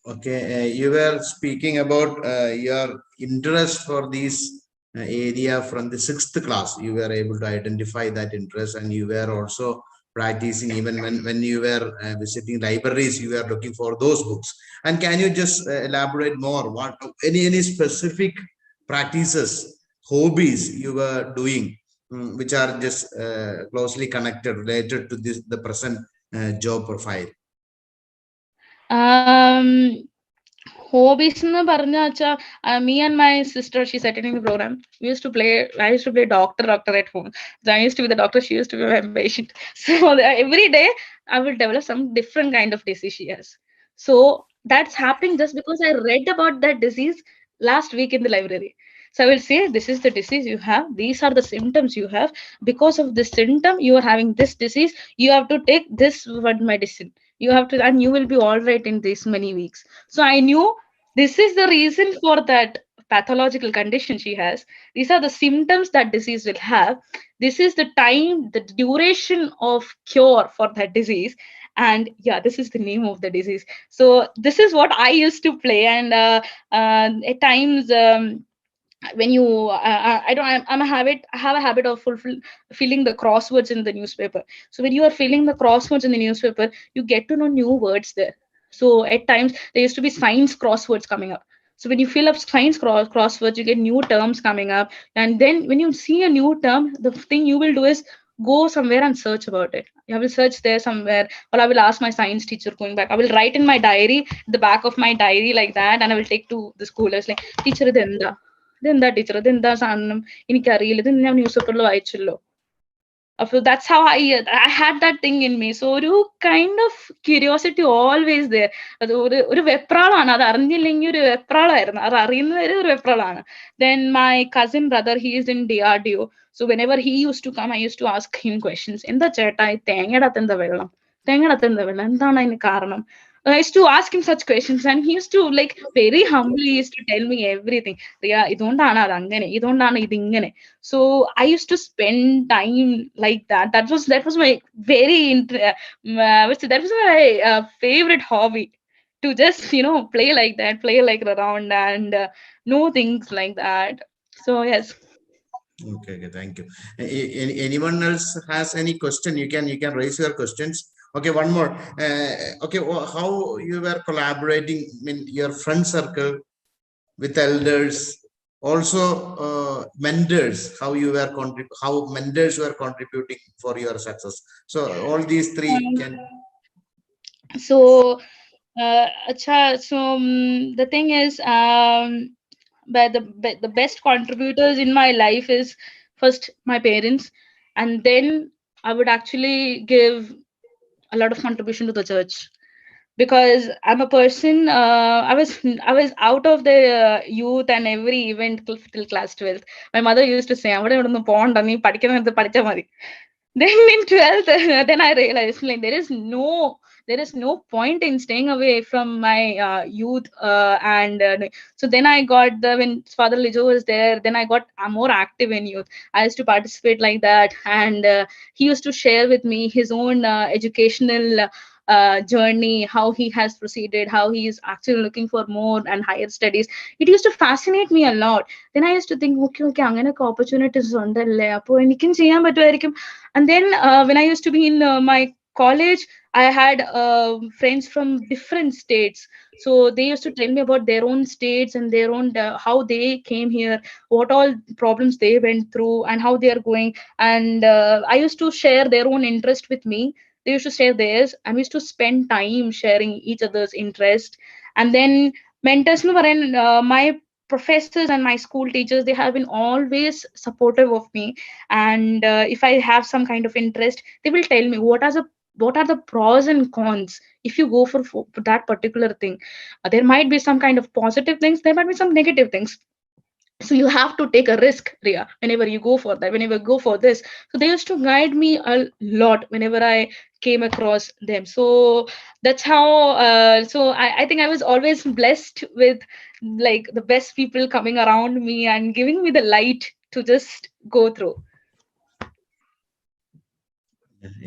Okay, you were speaking about your interest for this area from the sixth class. You were able to identify that interest, and you were also practicing even when you were visiting libraries. You were looking for those books. And can you just elaborate more? What any specific practices, hobbies you were doing, which are just closely connected, related to this the present job profile? um Hobbies എന്ന് പറഞ്ഞ വെച്ചാ me and my sister, she's attending the program. I used to play doctor at home. So I used to be the doctor, she used to be my patient. So every day I will develop some different kind of disease she has. So that's happening just because I read about that disease last week in the library. So I will say, this is the disease you have, these are the symptoms you have. Because of this symptom you are having this disease, you have to take this one medicine, you have to, and you will be all right in this many weeks. So I knew this is the reason for that pathological condition she has. These are the symptoms that disease will have. This is the time, the duration of cure for that disease. And yeah, this is the name of the disease. So this is what I used to play. And at times, when you I don't I have a habit of filling the crosswords in the newspaper. So when you are filling the crosswords in the newspaper, you get to know new words there. So at times there used to be science crosswords coming up. So when you fill up science crosswords, you get new terms coming up. And then when you see a new term, the thing you will do is go somewhere and search about it. I will search there somewhere, or I will ask my science teacher. Going back, I will write in my diary, the back of my diary, like that, and I will take to the school. I was like, teacher, ഇതെന്താ teacher, ഇതെന്താ സാധനം, എനിക്കറിയില്ല, ഇത് ഞാൻ news പേപ്പറിൽ വായിച്ചല്ലോ. So that's how I had that thing in me. So ഒരു kind of curiosity always there. അത് ഒരു വെപ്രാളമാണ്, അത് അറിഞ്ഞില്ലെങ്കിൽ ഒരു വെപ്രാളമായിരുന്നു, അത് അറിയുന്നവരെ ഒരു വെപ്രാളമാണ്. Then my cousin brother, he is in DRDO. So whenever he used to come, I used to ask him questions. എന്താ ചേട്ടാ ഈ തേങ്ങയുടെ അകത്ത് എന്താ വെള്ളം, തേങ്ങയുടെ അകത്ത് എന്താ വെള്ളം, എന്താണ് അതിന് കാരണം? I used to ask him such questions, and he used to, like, very humbly, he used to tell me everything. Riya, ഇതുകൊണ്ടാണ് അത് അങ്ങനെ, ഇതുകൊണ്ടാണ് ഇതിങ്ങനെ. So I used to spend time like that. That was my very that was my favorite hobby, to just play like that, play like around, and know things like that. So yes. Okay, thank you. Anyone else has any question? You can raise your questions. Okay, one more. Okay, how you were collaborating in your friend circle with elders, also mentors, how mentors were contributing for your success. So all these three can. So the thing is, but the best contributors in my life is first my parents, and then I would actually give a lot of contribution to the church, because I'm a person. I was out of the youth and every event till class 12th. My mother used to say, "അവിടെ ഇവിടുന്ന് പോണ്ട, നീ പഠിക്കുന്നത് പഠിച്ചാ മതി." Then in 12th, then I realized, like, there is no point in staying away from my youth, and so then I got when Father Lijo was there, then I got more active in youth. I used to participate like that, and he used to share with me his own educational journey, how he has proceeded, how he is actually looking for more and higher studies. It used to fascinate me a lot. Then I used to think, okay, അങ്ങനെയൊക്കെ opportunities ഉണ്ടല്ലേ, അപ്പോൾ എനിക്കും ചെയ്യാൻ പറ്റുമായിരിക്കും. And then when I used to be in my college, I had friends from different states. So they used to tell me about their own states and their own how they came here, what all problems they went through, and how they are going. And I used to share their own interest with me. They used to share theirs, and we used to spend time sharing each other's interest. And then mentors nu പറയാൻ, my professors and my school teachers, they have been always supportive of me. And if I have some kind of interest, they will tell me what are the pros and cons if you go for that particular thing. There might be some kind of positive things, there might be some negative things. So you have to take a risk, Riya, whenever you go for that, whenever you go for this. So they used to guide me a lot whenever I came across them. So that's how I think I was always blessed with, like, the best people coming around me and giving me the light to just go through.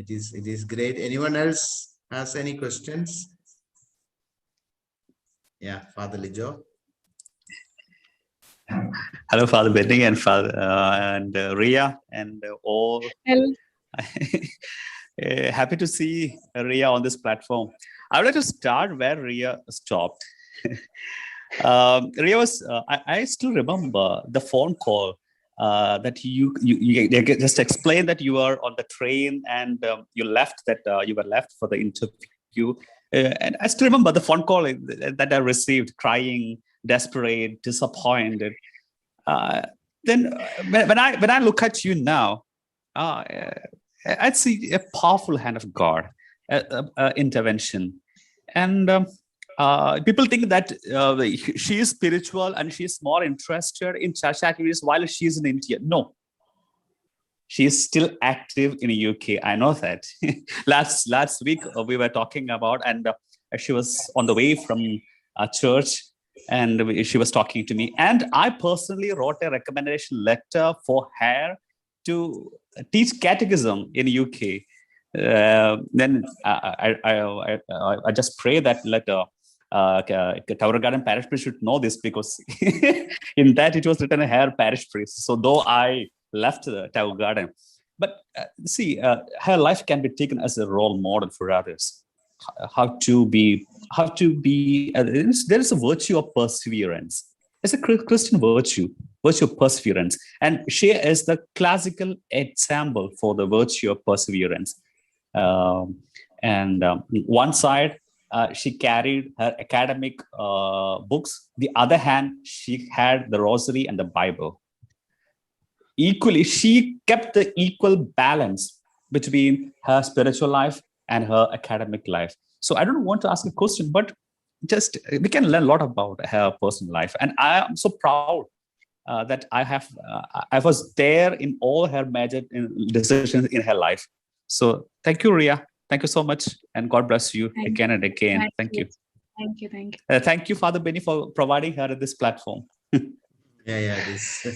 It is great. Anyone else has any questions? Yeah, Father Lijo. Hello, Father Benny and Father Riya and all. Hello. Happy to see Riya on this platform. I would like to start where Riya stopped. Riya was. I still remember the phone call that you just explained that you are on the train and you left that you were left for the interview. And I still remember the phone call that I received, crying, desperate, disappointed. Uh, then when I look at you now, uh, I see a powerful hand of God, intervention, and people think that she is spiritual and she is more interested in church activities while she is in India. No, she is still active in the UK. I know that. last week we were talking about, and she was on the way from church, and she was talking to me. And I personally wrote a recommendation letter for her to teach catechism in UK. Then I just pray that letter. Tower Garden parish priest should know this, because in that it was written her parish priest. So though I left the Tower Garden, but see, her life can be taken as a role model for others. How to be there is a virtue of perseverance. It's a Christian virtue of perseverance, and she is the classical example for the virtue of perseverance. And one side, she carried her academic books. The other hand, she had the rosary and the Bible. Equally, she kept the equal balance between her spiritual life and her academic life. So I don't want to ask a question, but just we can learn a lot about her personal life. And I am so proud that I was there in all her major decisions in her life. So thank you, Riya. Thank you so much, and God bless you again and again. Thank you. Thank you. Thank you. Thank you, Father Benny, for providing her this platform. Yeah, this.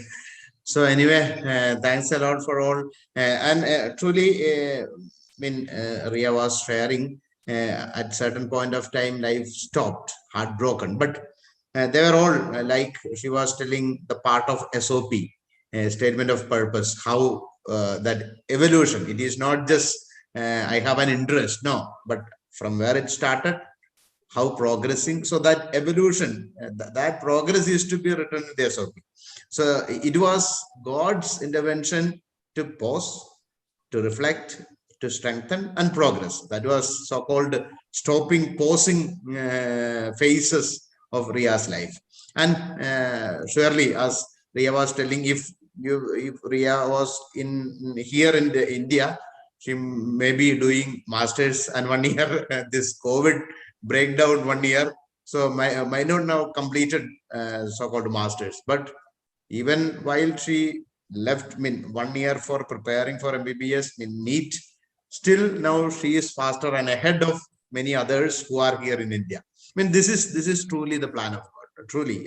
So anyway, thanks a lot for all. And truly, Riya was sharing, at certain point of time, life stopped, heartbroken. But they were all, like she was telling, the part of SOP, statement of purpose, how that evolution, it is not just I have an interest, no, but from where it started, how progressing. So that evolution, that progress is to be written in the SOP. So it was God's intervention to pause, to reflect, to strengthen and progress. That was so-called stopping, pausing phases of Riya's life. And surely, as Riya was telling, if Riya was here in India, she may be doing masters, and 1 year this COVID breakdown 1 year, so might not now completed so-called masters. But even while she left, 1 year for preparing for MBBS, NEET, still now she is faster and ahead of many others who are here in India. This is truly the plan of God. Truly,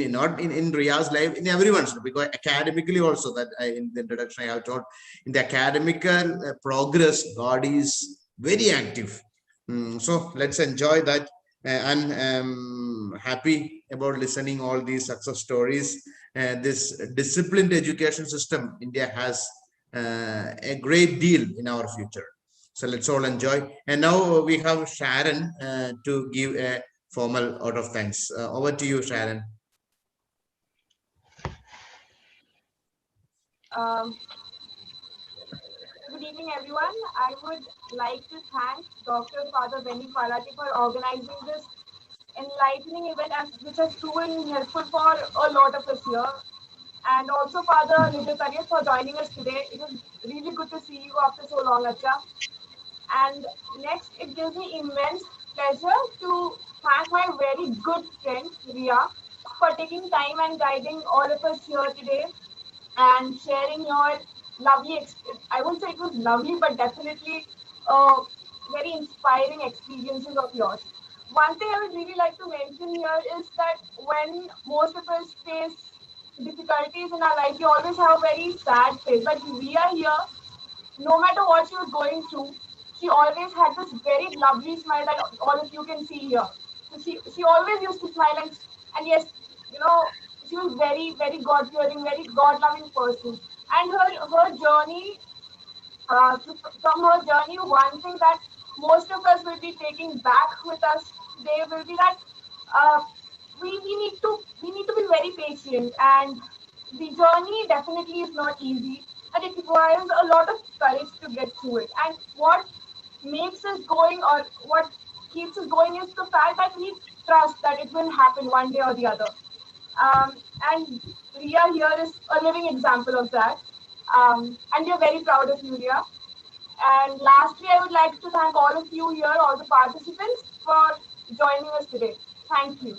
not in Riya's life, in everyone's, because academically also, that in the introduction I have told, in the academical progress, God is very active. So let's enjoy that, and happy about listening all these success stories. This disciplined education system India has a great deal in our future. So let's all enjoy. And now we have Sharon to give a formal out of thanks. Over to you, Sharon. Good evening, everyone. I would like to thank Dr. Father Benny Falati for organizing this enlightening event, which has proven helpful for a lot of us here. And also Father Nityakariya for joining us today. It was really good to see you after so long, Acha. And next, it gives me immense pleasure to thank my very good friend, Riya, for taking time and guiding all of us here today and sharing your lovely, I won't say it was lovely, but definitely very inspiring experiences of yours. One thing I would really like to mention here is that when most of us face difficulties in our life, we always have a very sad face. But we are here, no matter what she was going through, she always had this very lovely smile that all of you can see here. So she always used to smile, and yes, you know, she was very, very God-fearing, very God-loving person. And her journey, from her journey, one thing that most of us will be taking back with us, they will be that uh, we need to be very patient, and the journey definitely is not easy, and it requires a lot of courage to get through it. And what makes us going, or what keeps us going, is the fact that we trust that it will happen one day or the other. And Riya here is a living example of that. And we are very proud of you, Riya. And lastly, I would like to thank all of you here, all the participants, for joining us today. Thank you.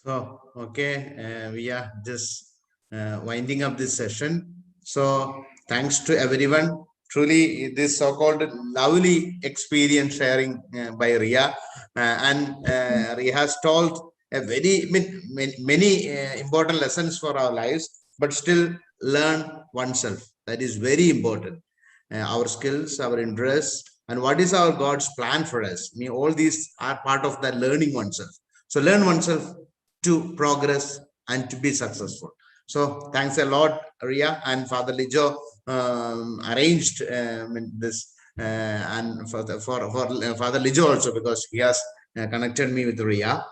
So, okay, we are just winding up this session. So, thanks to everyone. Truly, this so-called lovely experience sharing by Riya, and Riya has told a very many important lessons for our lives, but still learn oneself. That is very important. Our skills, our interests, and what is our God's plan for us. I mean, all these are part of the learning oneself. So, learn oneself to progress and to be successful. So thanks a lot, Riya, and Father Lijo arranged this and for Father Lijo also, because he has connected me with Riya.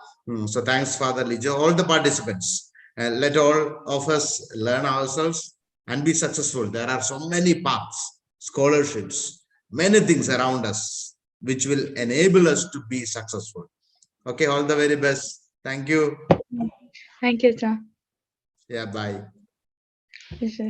So thanks, Father Lijo, all the participants. Let all of us learn ourselves and be successful. There are so many paths, scholarships, many things around us which will enable us to be successful. Okay, all the very best. Thank you. Thank you, sir. Yeah, bye. Yes, yes.